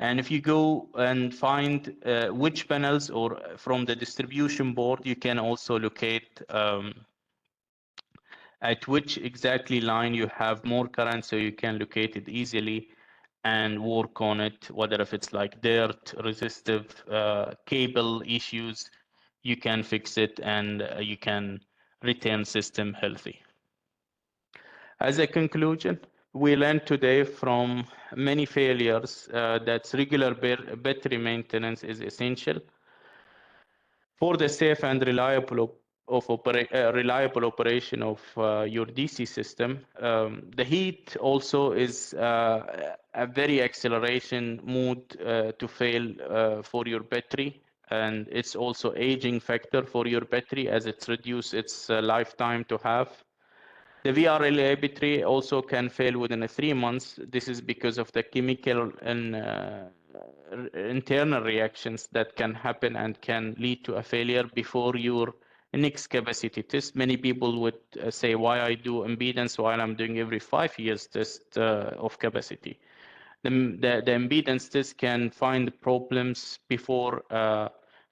And if you go and find which panels or from the distribution board, you can also locate at which exactly line you have more current, so you can locate it easily and work on it, whether if it's like dirt, resistive, cable issues, you can fix it and you can retain system healthy. As a conclusion, we learned today from many failures that regular battery maintenance is essential for the safe and reliable operation of your DC system. The heat also is a very acceleration mode to fail for your battery, and it's also aging factor for your battery as it's reduced its lifetime to have. The VRLA battery also can fail within 3 months. This is because of the chemical and internal reactions that can happen and can lead to a failure before your next capacity test. Many people would say, why I do impedance while I'm doing every 5 years test of capacity. The impedance test can find problems before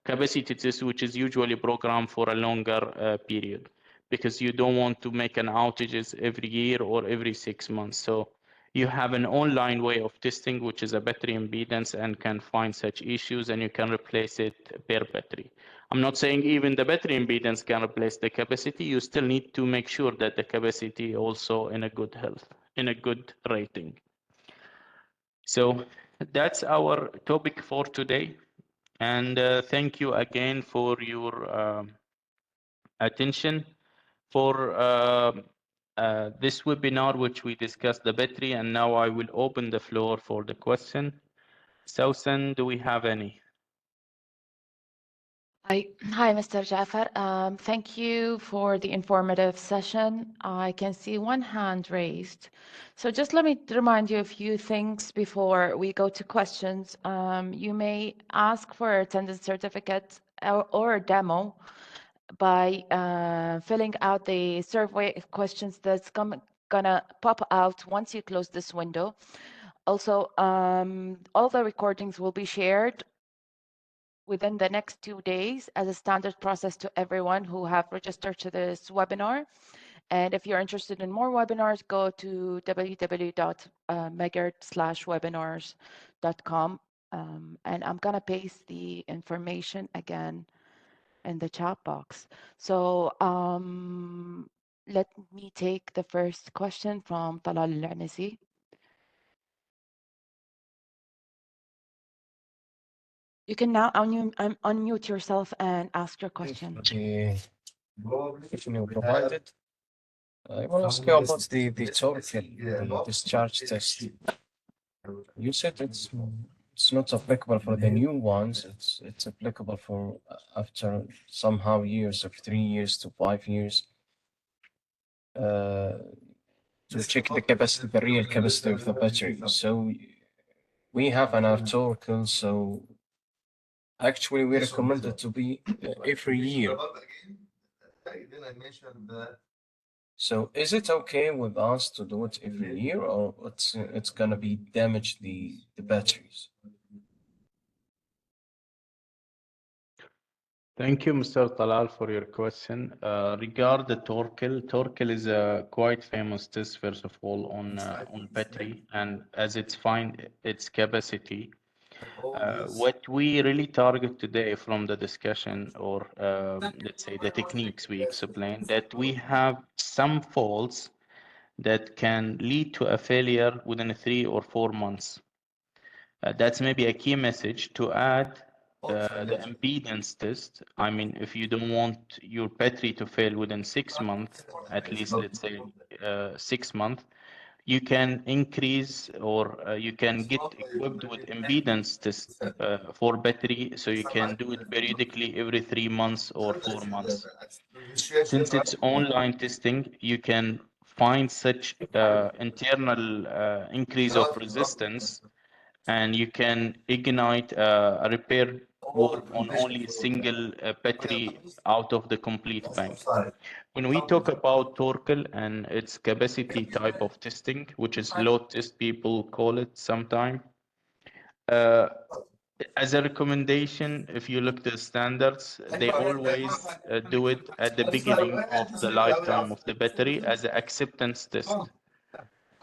capacity test, which is usually programmed for a longer period, because you don't want to make an outages every year or every 6 months. So you have an online way of testing, which is a battery impedance, and can find such issues, and you can replace it per battery. I'm not saying even the battery impedance can replace the capacity. You still need to make sure that the capacity also in a good health, in a good rating. So that's our topic for today. And thank you again for your attention for this webinar, which we discussed the battery. And now I will open the floor for the question. Sausan, do we have any? Hi, Mr. Jafar. Thank you for the informative session. I can see one hand raised. So just let me remind you a few things before we go to questions. You may ask for attendance certificate or a demo by filling out the survey questions that's gonna pop out once you close this window. Also, all the recordings will be shared within the next 2 days as a standard process to everyone who have registered to this webinar. And if you're interested in more webinars, go to www.meigert/webinars.com. And I'm gonna paste the information again in the chat box. So let me take the first question from Talal Al-Anisi. You can now unmute yourself and ask your question. Provided. I want to ask you about the torque, the discharge test. You said it's it's not applicable for the new ones. It's applicable for after somehow years of 3 years to 5 years. To check the capacity, the real capacity of the battery. So we have an article, so actually we recommend it to be every year. So is it okay with us to do it every year, or it's gonna be damage the batteries? Thank you, Mr. Talal, for your question. Regard the Torkel is a quite famous test, first of all, on battery, and as it's find its capacity. What we really target today from the discussion, or let's say the techniques we explained, that we have some faults that can lead to a failure within 3 or 4 months. That's maybe a key message to add. The impedance test, I mean, if you don't want your battery to fail within 6 months, at least let's say 6 months, you can increase, or you can get equipped with impedance test for battery, so you can do it periodically every 3 months or 4 months. Since it's online testing, you can find such internal increase of resistance, and you can ignite a repair work on only a single battery out of the complete bank. When we talk about Torkel and its capacity type of testing, which is load test, people call it sometime. As a recommendation, if you look at the standards, they always do it at the beginning of the lifetime of the battery as an acceptance test.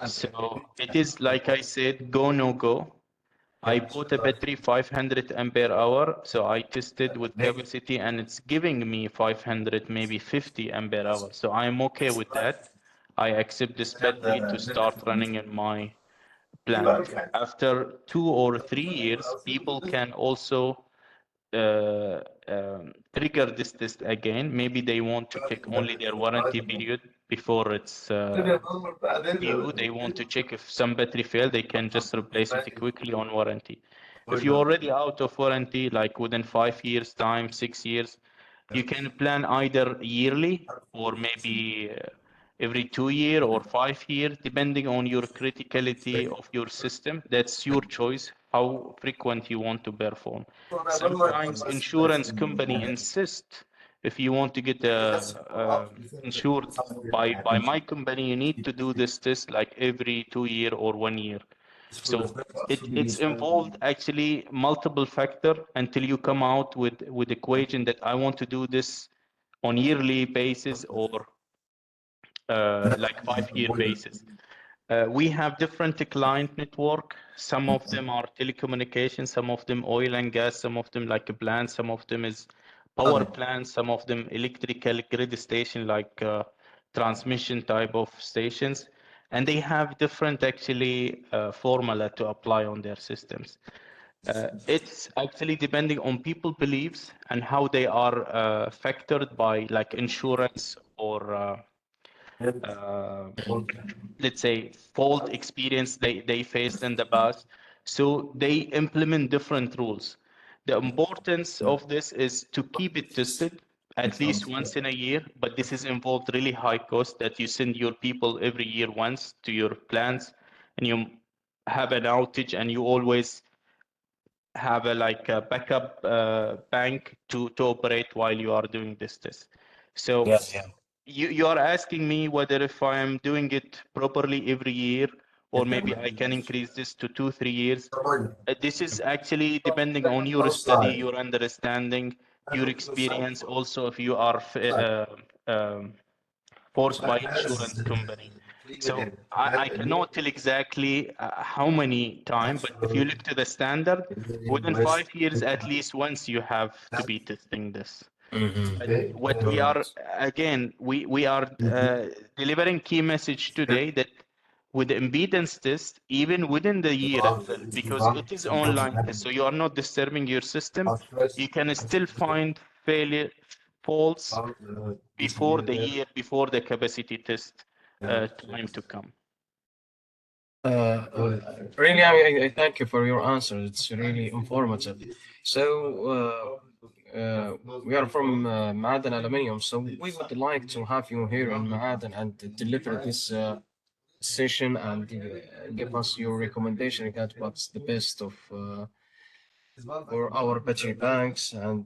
So it is, like I said, go, no go. I bought a battery 500 ampere hour, so I tested with capacity and it's giving me 500, maybe 50 ampere hour. So I'm okay with that. I accept this battery to start running in my plant. After 2 or 3 years, people can also trigger this test again. Maybe they want to check only their warranty period before it's due. They want to check if some battery failed, they can just replace it quickly on warranty. If you're already out of warranty, like within 5 years time, 6 years, you can plan either yearly or maybe every 2 years or 5 years, depending on your criticality of your system. That's your choice, how frequent you want to perform. Sometimes insurance company insist if you want to get insured by my company, you need to do this test like every 2 years or 1 year. So it's involved actually multiple factor until you come out with equation that I want to do this on yearly basis or like 5-year basis. We have different client network. Some of them are telecommunications, some of them oil and gas, some of them like a plant, some of them is power plants, some of them electrical grid station, like transmission type of stations. And they have different actually formula to apply on their systems. It's actually depending on people beliefs and how they are factored by like insurance or let's say fault experience they faced in the past. So they implement different rules. The importance of this is to keep it tested at least once in a year, but this is involved really high cost that you send your people every year once to your plants and you have an outage and you always have a backup bank to operate while you are doing this test. So you are asking me whether if I am doing it properly every year, or maybe I can increase this to 2-3 years. This is actually depending on your study, your understanding, your experience. Also, if you are forced by insurance company. So I cannot tell exactly how many time, but if you look to the standard, within 5 years at least once you have to be testing this. What we are, again, we are delivering key message today that with the impedance test, even within the year itself, because it is online test, so you are not disturbing your system, you can still find failure faults before the year, before the capacity test time to come. Really, I thank you for your answer. It's really informative. So, we are from Ma'aden Aluminium, so we would like to have you here in Ma'aden and deliver this session and give us your recommendation regarding what's the best of for our battery banks, and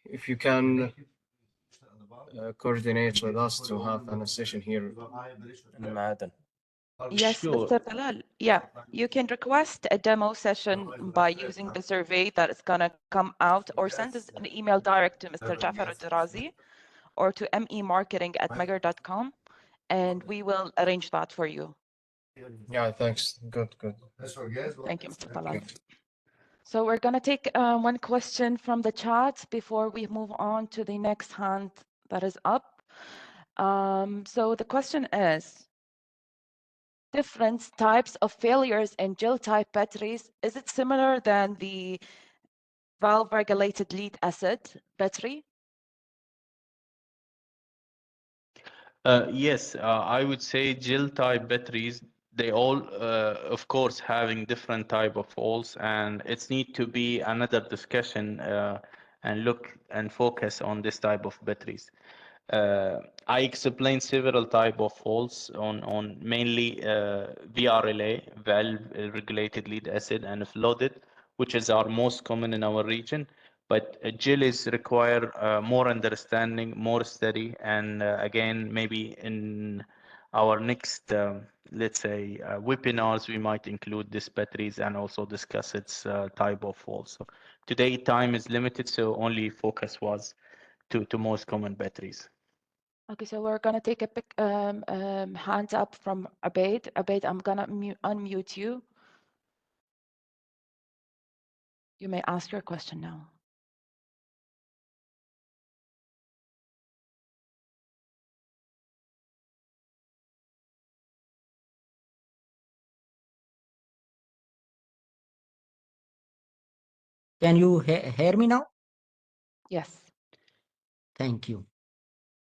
if you can coordinate with us to have a session here in Ma'aden. Yes, Sure. Mr. Talal. Yeah, you can request a demo session by using the survey that is going to come out, or send us an email direct to Mr. Jafar al-Dirazi or to memarketing@megar.com, and we will arrange that for you. Yeah, thanks. Good. Thank you, Mr. Talal. So we're going to take one question from the chat before we move on to the next hand that is up. So the question is, different types of failures in gel-type batteries, is it similar than the valve-regulated lead acid battery? Yes, I would say gel type batteries, they all, of course, having different type of faults, and it's need to be another discussion and look and focus on this type of batteries. I explained several type of faults on mainly VRLA, valve regulated lead acid, and flooded, which is our most common in our region. But gel is require more understanding, more study, and again, maybe in our next, let's say, webinars, we might include these batteries and also discuss its type of faults. So today, time is limited, so only focus was to most common batteries. Okay, so we're going to take a hand up from Abaid. Abaid, I'm going to unmute you. You may ask your question now. Can you hear me now? Yes. Thank you.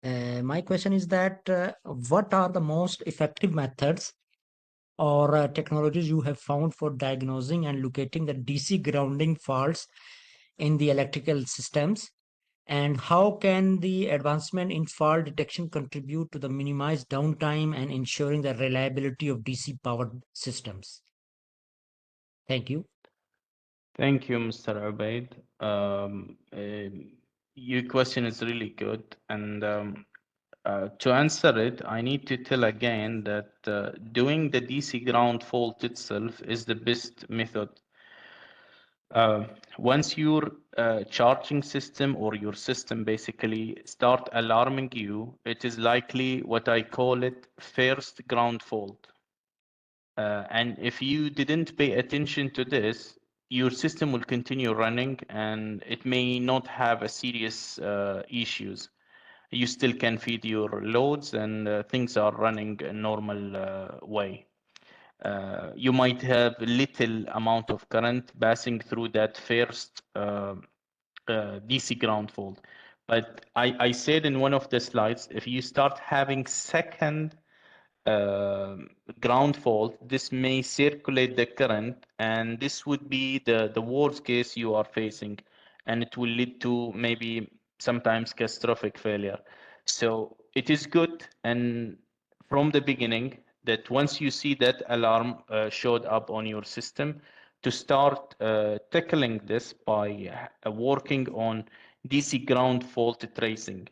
My question is that what are the most effective methods or technologies you have found for diagnosing and locating the DC grounding faults in the electrical systems? And how can the advancement in fault detection contribute to the minimized downtime and ensuring the reliability of DC powered systems? Thank you. Thank you, Mr. Ubaid. Your question is really good. And to answer it, I need to tell again that doing the DC ground fault itself is the best method. Once your charging system or your system basically start alarming you, it is likely what I call it first ground fault. And if you didn't pay attention to this, your system will continue running and it may not have a serious issues. You still can feed your loads and things are running a normal way. You might have little amount of current passing through that first DC ground fault. But I said in one of the slides, if you start having second ground fault, this may circulate the current, and this would be the worst case you are facing, and it will lead to maybe sometimes catastrophic failure. So it is good, and from the beginning, that once you see that alarm showed up on your system, to start tackling this by working on DC ground fault tracing.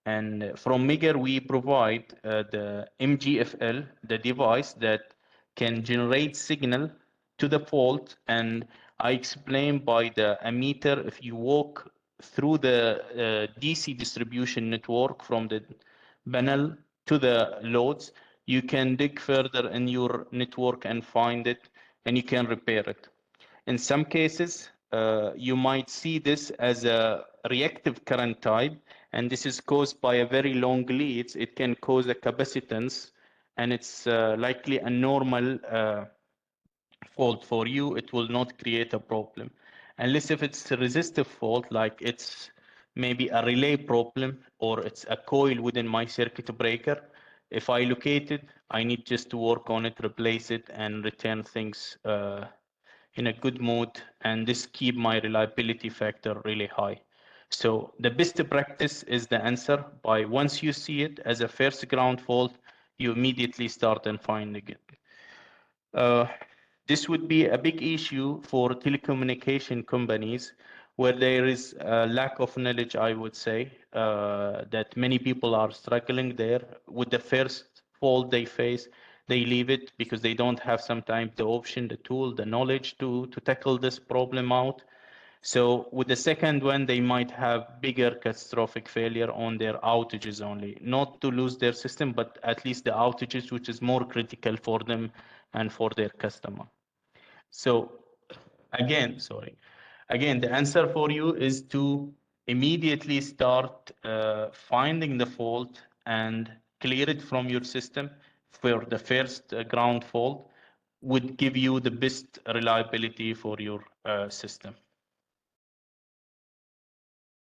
And from Meiger, we provide the MGFL, the device that can generate signal to the fault. And I explain by the ammeter, if you walk through the DC distribution network from the panel to the loads, you can dig further in your network and find it, and you can repair it. In some cases, you might see this as a reactive current type, and this is caused by a very long leads. It can cause a capacitance, and it's likely a normal fault for you. It will not create a problem. Unless if it's a resistive fault, like it's maybe a relay problem or it's a coil within my circuit breaker, If I locate it, I need just to work on it, replace it, and return things in a good mood, and this keep my reliability factor really high. So the best practice is the answer. By once you see it as a first ground fault, you immediately start and finding it. This would be a big issue for telecommunication companies where there is a lack of knowledge, I would say, that many people are struggling there. With the first fault they face, they leave it because they don't have sometimes the option, the tool, the knowledge to tackle this problem out. So with the second one, they might have bigger catastrophic failure on their outages only, not to lose their system, but at least the outages, which is more critical for them and for their customer. So again, the answer for you is to immediately start finding the fault and clear it from your system for the first ground fault would give you the best reliability for your system.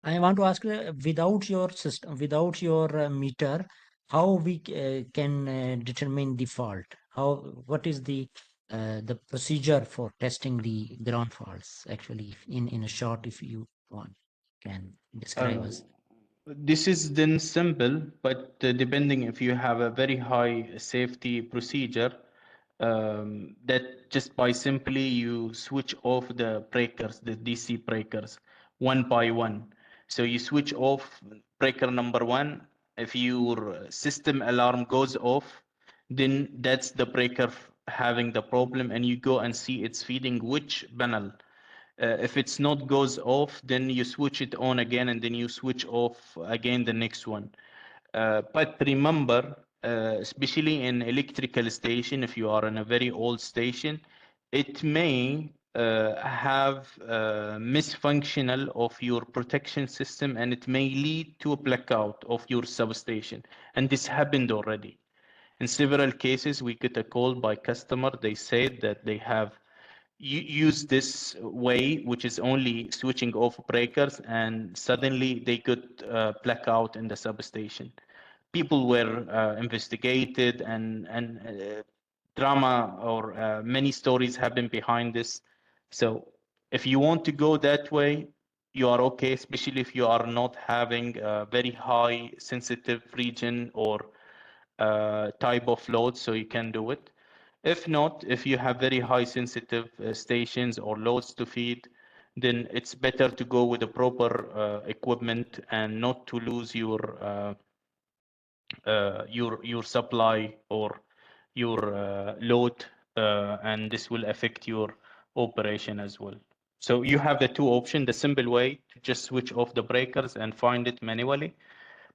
I want to ask, without your system, without your meter, how we can determine the fault? What is the procedure for testing the ground faults? Actually, in a short, if you want, can describe us. This is then simple, but depending if you have a very high safety procedure, that just by simply you switch off the breakers, the DC breakers, one by one. So you switch off breaker number one. If your system alarm goes off, then that's the breaker having the problem, and you go and see it's feeding which panel. If it's not goes off, then you switch it on again, and then you switch off again the next one. But remember, especially in electrical station, if you are in a very old station, it may have misfunctional of your protection system, and it may lead to a blackout of your substation. And this happened already. In several cases, we get a call by customer. They said that they have use this way, which is only switching off breakers, and suddenly they could blackout in the substation. People were investigated, and drama or many stories have been behind this. So if you want to go that way, you are okay, especially if you are not having a very high sensitive region or type of load, so you can do it. If not, if you have very high sensitive stations or loads to feed, then it's better to go with the proper equipment and not to lose your supply or your load, and this will affect your operation as well. So you have the two options: the simple way to just switch off the breakers and find it manually,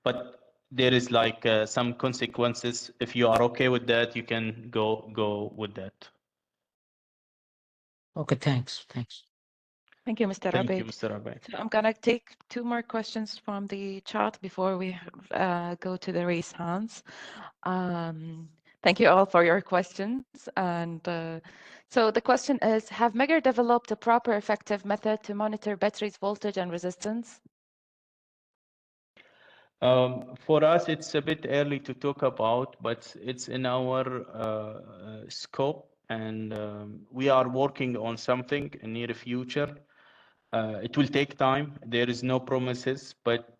but there is like some consequences. If you are okay with that, you can go with that. Okay, thanks. Thank you, Mr. Thank you, Abid. Mr. Abid. So I'm gonna take two more questions from the chat before we go to the raise hands. Thank you all for your questions. And so the question is, have Meiger developed a proper effective method to monitor batteries voltage and resistance? For us, it's a bit early to talk about, but it's in our scope, and we are working on something in near future. It will take time. There is no promises, but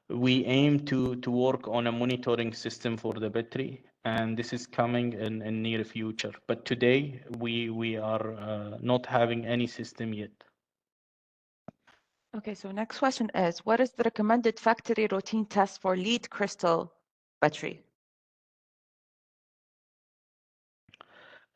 we aim to work on a monitoring system for the battery, and this is coming in near future. But today, we are not having any system yet. Okay, so next question is, what is the recommended factory routine test for lead crystal battery?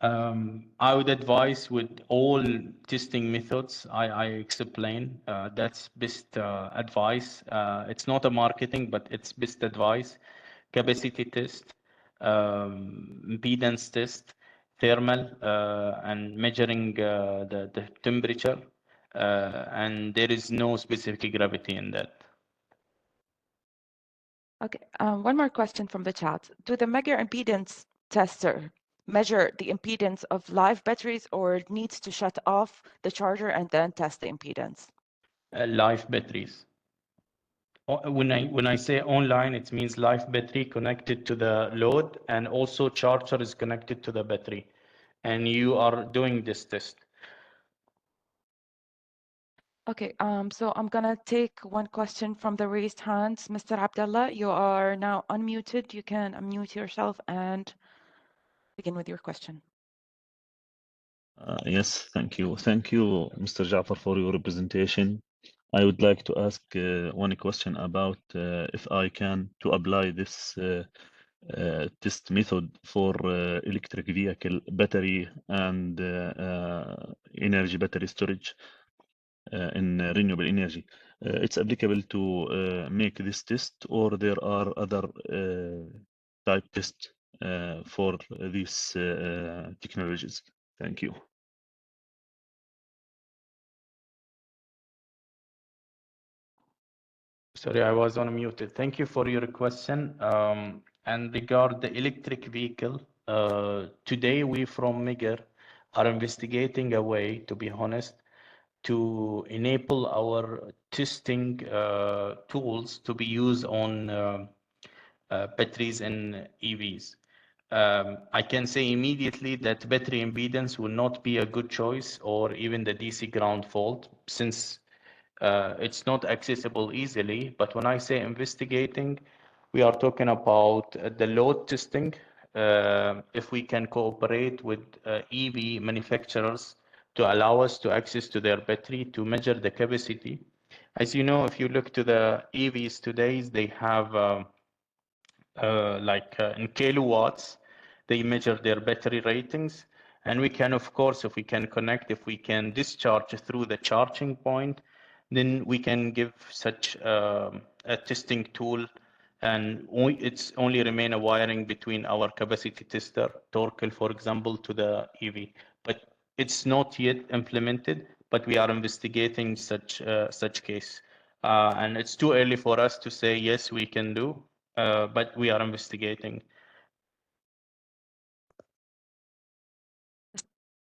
I would advise with all testing methods I explain, that's best advice. It's not a marketing, but it's best advice. Capacity test, impedance test, thermal, and measuring the temperature, and there is no specific gravity in that. Okay, one more question from the chat. Do the Meiger impedance tester measure the impedance of live batteries, or needs to shut off the charger and then test the impedance? Live batteries. When I say online, it means live battery connected to the load, and also charger is connected to the battery, and you are doing this test. Okay, so I'm gonna take one question from the raised hands. Mr. Abdullah, you are now unmuted. You can unmute yourself and begin with your question. Yes, thank you. Thank you, Mr. Jafar, for your presentation. I would like to ask one question about if I can to apply this test method for electric vehicle battery and energy battery storage in renewable energy. It's applicable to make this test, or there are other type tests for these technologies. Thank you. Sorry, I was unmuted. Thank you for your question. And regard the electric vehicle, today we from Meijer are investigating a way, to be honest, to enable our testing tools to be used on batteries and EVs. I can say immediately that battery impedance will not be a good choice, or even the DC ground fault, since it's not accessible easily. But when I say investigating, we are talking about the load testing. If we can cooperate with EV manufacturers to allow us to access to their battery to measure the capacity. As you know, if you look to the EVs today, they have in kilowatts, they measure their battery ratings. And we can, of course, if we can discharge through the charging point, then we can give such a testing tool, and it's only remain a wiring between our capacity tester, Torkel, for example, to the EV. But it's not yet implemented, but we are investigating such case. And it's too early for us to say, yes, we can do, but we are investigating.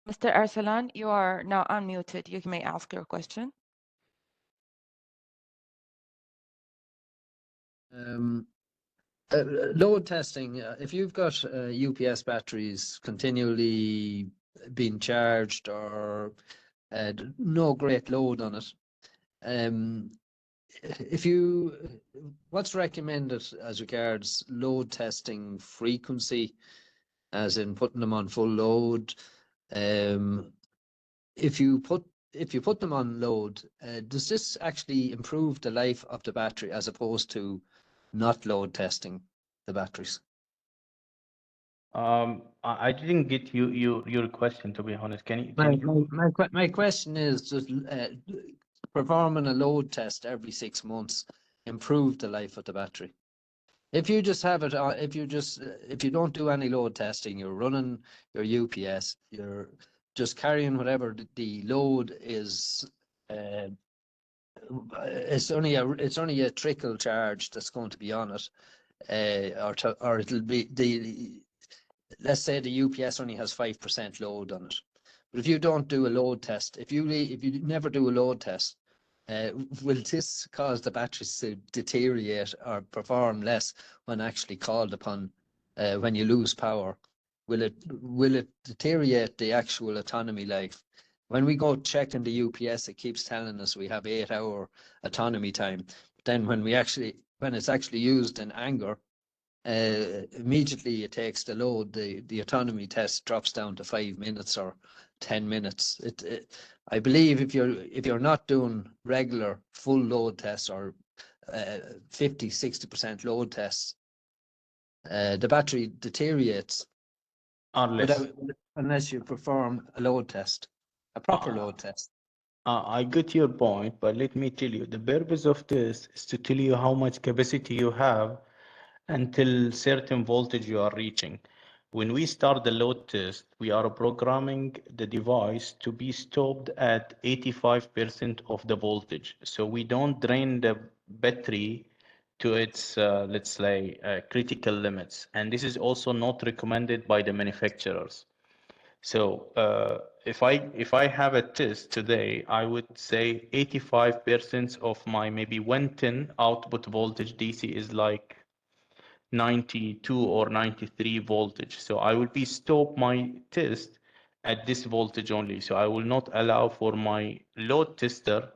Mr. Arsalan, you are now unmuted. You may ask your question. Load testing, if you've got UPS batteries continually being charged or no great load on it, what's recommended as regards load testing frequency, as in putting them on full load? If you put them on load, does this actually improve the life of the battery as opposed to not load testing the batteries? I didn't get your question, to be honest. Can you? My question is, does performing a load test every 6 months improve the life of the battery? If you just have it, if you don't do any load testing, you're running your UPS, you're just carrying whatever the load is. It's only a trickle charge that's going to be on it, or it'll be let's say the UPS only has 5% load on it. But if you don't do a load test, if you never do a load test, will this cause the batteries to deteriorate or perform less when actually called upon when you lose power? Will it deteriorate the actual autonomy life? When we go checking the UPS, it keeps telling us we have 8-hour autonomy time. But then when it's actually used in anger, immediately it takes the load, the autonomy test drops down to 5 minutes or 10 minutes. I believe if you're not doing regular full load tests or 50-60% load tests, the battery deteriorates unless you perform a load test, a proper load test. I get your point, but let me tell you, the purpose of this is to tell you how much capacity you have until certain voltage you are reaching. When we start the load test, we are programming the device to be stopped at 85% of the voltage. So we don't drain the battery to its, let's say, critical limits. And this is also not recommended by the manufacturers. So if I have a test today, I would say 85% of my maybe 110 output voltage DC is like 92 or 93 voltage. So I will be stop my test at this voltage only. So I will not allow for my load tester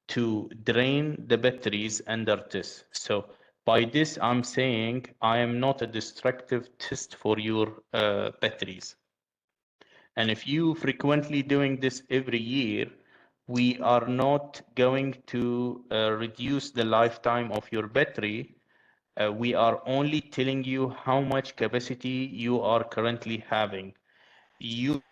to drain the batteries under test. So by this, I'm saying I am not a destructive test for your batteries. And if you frequently doing this every year, we are not going to reduce the lifetime of your battery. We are only telling you how much capacity you are currently having. You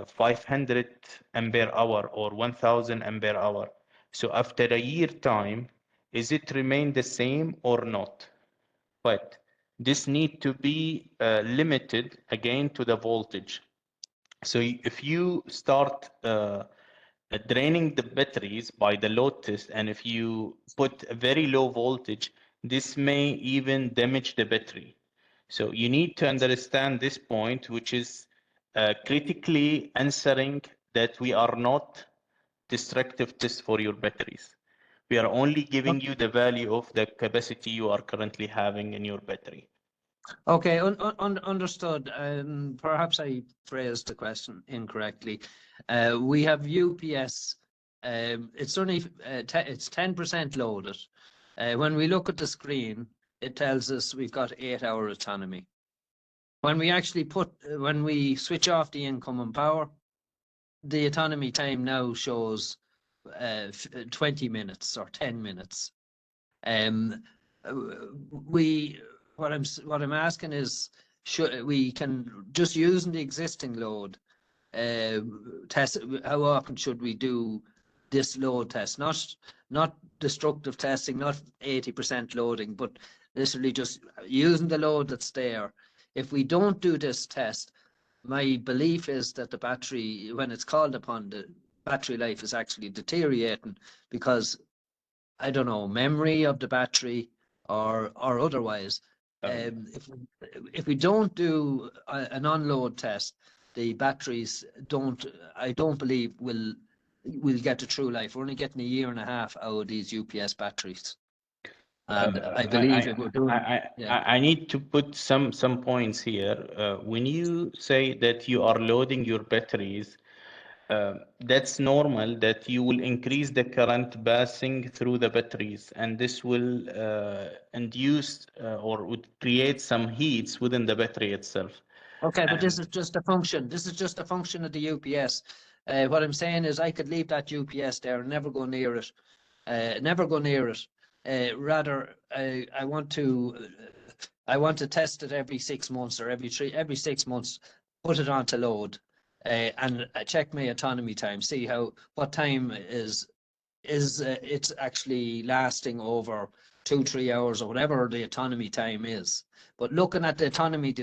500 ampere hour or 1000 ampere hour. So after a year time, is it remain the same or not? But this need to be limited again to the voltage. So if you start draining the batteries by the load test, and if you put a very low voltage, this may even damage the battery. So you need to understand this point, which is critically answering that we are not destructive test for your batteries. We are only giving you the value of the capacity you are currently having in your battery. Okay, understood. Perhaps I phrased the question incorrectly. We have UPS. It's only it's 10% loaded. When we look at the screen, it tells us we've got 8-hour autonomy. When we actually when we switch off the incoming power, the autonomy time now shows 20 minutes or 10 minutes. What I'm asking is, should we can just using the existing load test? How often should we do this load test? Not destructive testing, not 80% loading, but literally just using the load that's there. If we don't do this test, my belief is that the battery, when it's called upon, the battery life is actually deteriorating because, I don't know, memory of the battery or otherwise. If we don't do an unload test, the batteries I don't believe will get to true life. We're only getting 1.5 years out of these UPS batteries. And I believe if we're doing, I need to put some points here. When you say that you are loading your batteries, that's normal that you will increase the current passing through the batteries, and this will induce or would create some heats within the battery itself. Okay, but this is just a function. This is just a function of the UPS. What I'm saying is I could leave that UPS there and never go near it. Never go near it. Rather, I want to test it every 6 months or every 6 months, put it onto load, and check my autonomy time, see what time is it's actually lasting over 2-3 hours or whatever the autonomy time is. But looking at the autonomy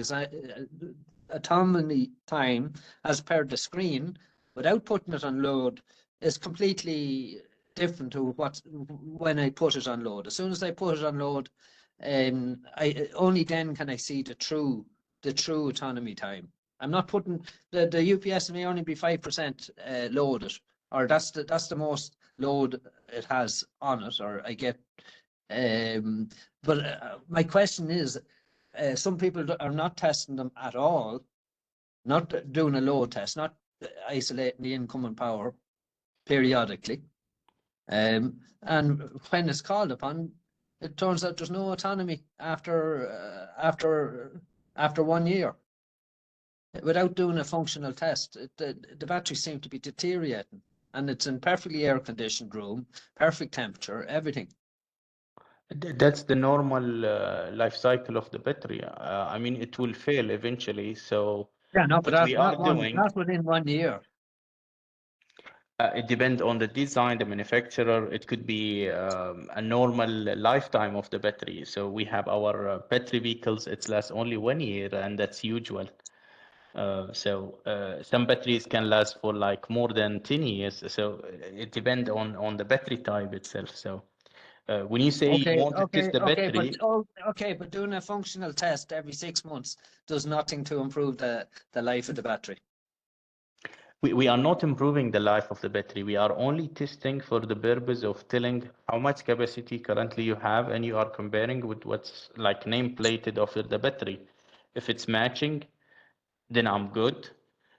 time as per the screen without putting it on load is completely different to when I put it on load. As soon as I put it on load, I only then can I see the true autonomy time. I'm not putting the UPS may only be 5% loaded, or that's the most load it has on it, or I get. But my question is, some people are not testing them at all, not doing a load test, not isolating the incoming power periodically. And when it's called upon, it turns out there's no autonomy after 1 year. Without doing a functional test, the batteries seem to be deteriorating, and it's in perfectly air-conditioned room, perfect temperature, everything. That's the normal life cycle of the battery. I mean, it will fail eventually. So yeah, no, but what we are doing, not within 1 year. It depends on the design, the manufacturer. It could be a normal lifetime of the battery. So we have our battery vehicles, it lasts only 1 year, and that's usual. Some batteries can last for like more than 10 years. So it depends on the battery type itself. So When you say you want to test the battery, but doing a functional test every 6 months does nothing to improve the life of the battery. we are not improving the life of the battery. We are only testing for the purpose of telling how much capacity currently you have, and you are comparing with what's like nameplated of the battery. If it's matching, then I'm good.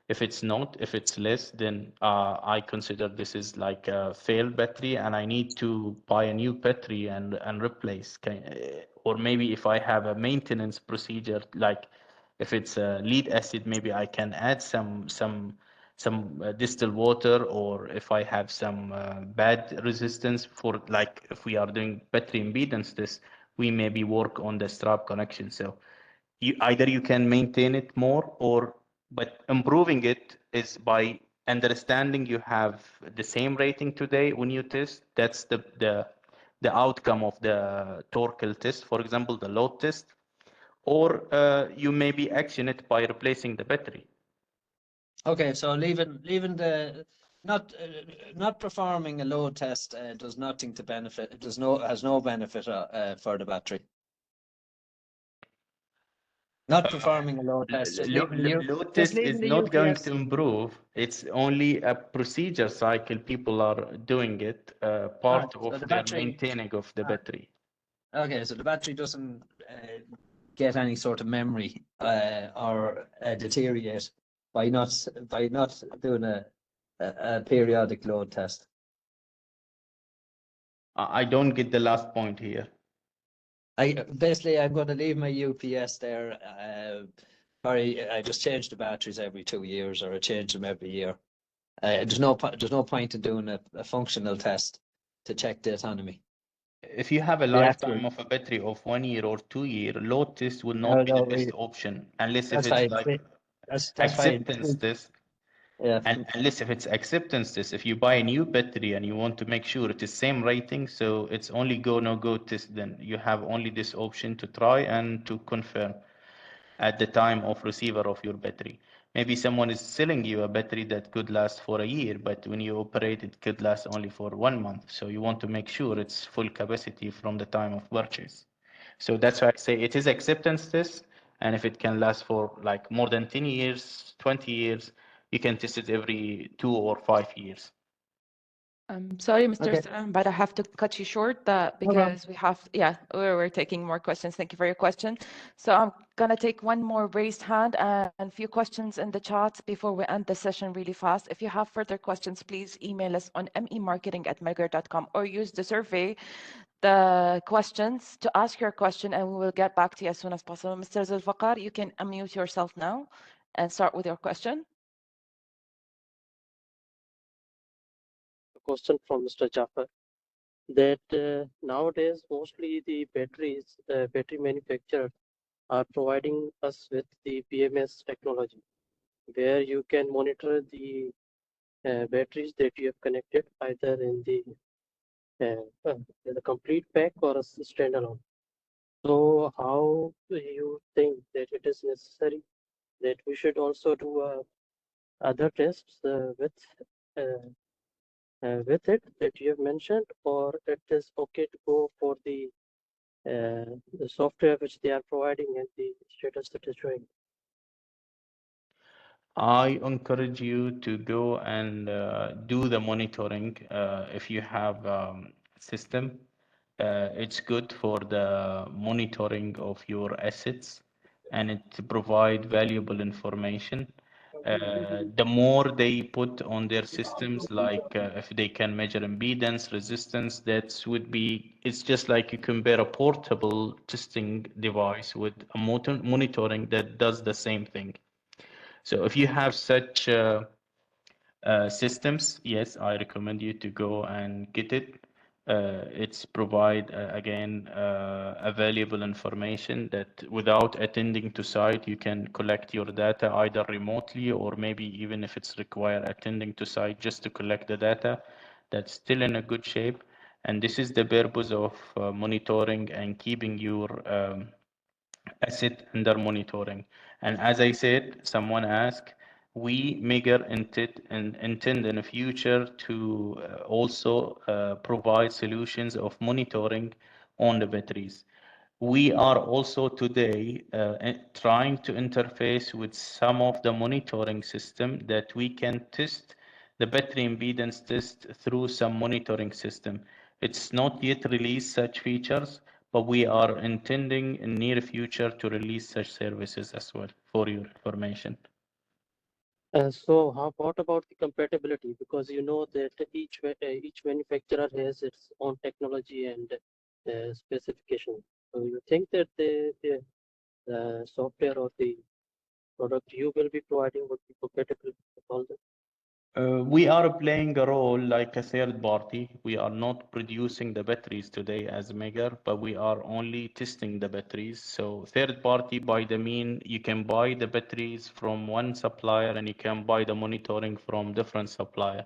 If it's not, if it's less, then I consider this is like a failed battery, and I need to buy a new battery and replace. Or maybe if I have a maintenance procedure, like if it's a lead acid, maybe I can add some distilled water, or if I have some bad resistance for, like if we are doing battery impedance test, we maybe work on the strap connection. So either you can maintain it more, but improving it is by understanding you have the same rating today when you test. That's the outcome of the torque test, for example, the load test, or you maybe action it by replacing the battery. Okay, so leaving the not performing a load test does nothing to benefit. It has no benefit for the battery. Not performing a load test. Load test is not going to improve. It's only a procedure cycle. People are doing it, part of their maintaining of the battery. Okay, so the battery doesn't get any sort of memory or deteriorate by not doing a periodic load test. I don't get the last point here. I'm going to leave my UPS there. I just change the batteries every 2 years, or I change them every year. There's no point in doing a functional test to check the autonomy. If you have a lifetime of a battery of 1 year or 2 year, load test will not be the best option, unless if it's like acceptance test. Yeah. And unless if it's acceptance test, if you buy a new battery and you want to make sure it is same rating, so it's only go no go test, then you have only this option to try and to confirm at the time of receiver of your battery. Maybe someone is selling you a battery that could last for a year, but when you operate it could last only for 1 month. So you want to make sure it's full capacity from the time of purchase. So that's why I say it is acceptance test, and if it can last for like more than 10 years, 20 years, you can test it every 2 or 5 years. Sorry, Mr. Salam, but I have to cut you short because we're taking more questions. Thank you for your question. So I'm going to take one more raised hand and a few questions in the chat before we end the session really fast. If you have further questions, please email us on memarketing@meiger.com or use the survey, the questions, to ask your question, and we will get back to you as soon as possible. Mr. Zulfaqar, you can unmute yourself now and start with your question. Question from Mr. Jafar, that nowadays mostly the battery manufacturers are providing us with the BMS technology, where you can monitor the batteries that you have connected either in the complete pack or a standalone. So how do you think that it is necessary that we should also do other tests with it that you have mentioned, or it is okay to go for the software which they are providing and the status that is showing? I encourage you to go and do the monitoring if you have system. It's good for the monitoring of your assets, and it provide valuable information. The more they put on their systems, like if they can measure impedance, resistance, it's just like you compare a portable testing device with a monitoring that does the same thing. So if you have such systems, yes, I recommend you to go and get it. It's provide again a valuable information that without attending to site, you can collect your data either remotely, or maybe even if it's required attending to site just to collect the data, that's still in a good shape. And this is the purpose of monitoring and keeping your asset under monitoring. And as I said, someone asked, we, Meiger, intend in the future to also provide solutions of monitoring on the batteries. We are also today trying to interface with some of the monitoring system that we can test the battery impedance test through some monitoring system. It's not yet released such features, but we are intending in near future to release such services as well, for your information. So what about the compatibility? Because you know that each manufacturer has its own technology and specification. So you think that the software or the product you will be providing would be compatible with all the We are playing a role like a third party. We are not producing the batteries today as Meiger, but we are only testing the batteries. So third party by the mean, you can buy the batteries from one supplier and you can buy the monitoring from different supplier.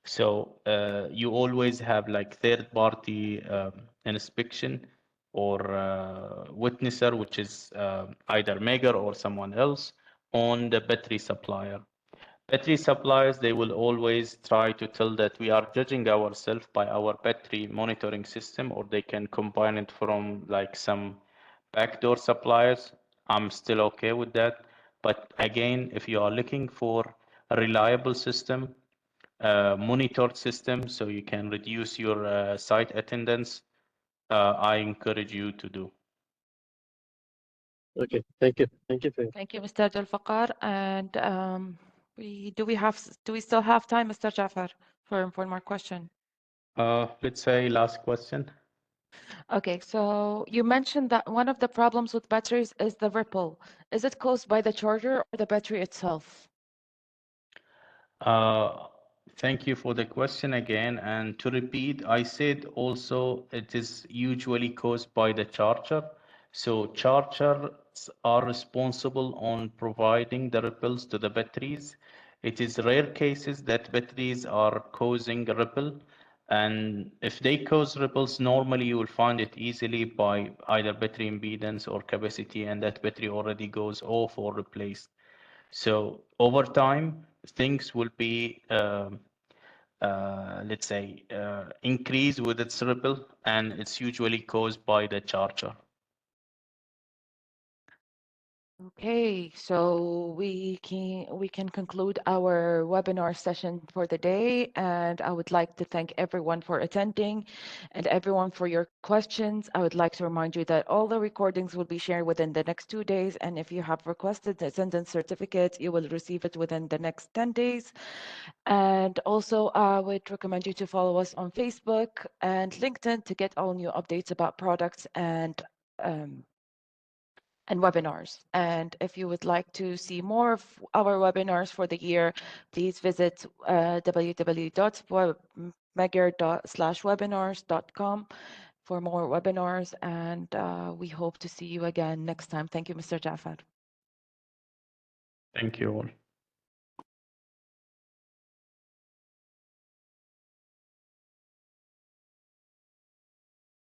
So you always have like third party inspection or witnesser, which is either Meiger or someone else on the battery supplier. Battery suppliers, they will always try to tell that we are judging ourselves by our battery monitoring system, or they can combine it from like some backdoor suppliers. I'm still okay with that. But again, if you are looking for a reliable system, monitored system, so you can reduce your site attendance, I encourage you to do. Okay, thank you. Thank you for Thank you, Mr. Zulfaqar. And do we still have time, Mr. Jafar, for one more question? Let's say last question. Okay, so you mentioned that one of the problems with batteries is the ripple. Is it caused by the charger or the battery itself? Thank you for the question again. And to repeat, I said also it is usually caused by the charger. So chargers are responsible on providing the ripples to the batteries. It is rare cases that batteries are causing a ripple. And if they cause ripples, normally you will find it easily by either battery impedance or capacity, and that battery already goes off or replaced. So over time, things will be, let's say, increase with its ripple, and it's usually caused by the charger. Okay, so we can conclude our webinar session for the day, and I would like to thank everyone for attending and everyone for your questions. I would like to remind you that all the recordings will be shared within the next 2 days, and if you have requested the attendance certificate, you will receive it within the next 10 days. And also, I would recommend you to follow us on Facebook and LinkedIn to get all new updates about products and webinars. And if you would like to see more of our webinars for the year, please visit www.meiger.com/webinars.com for more webinars. And we hope to see you again next time. Thank you, Mr. Jafar. Thank you all.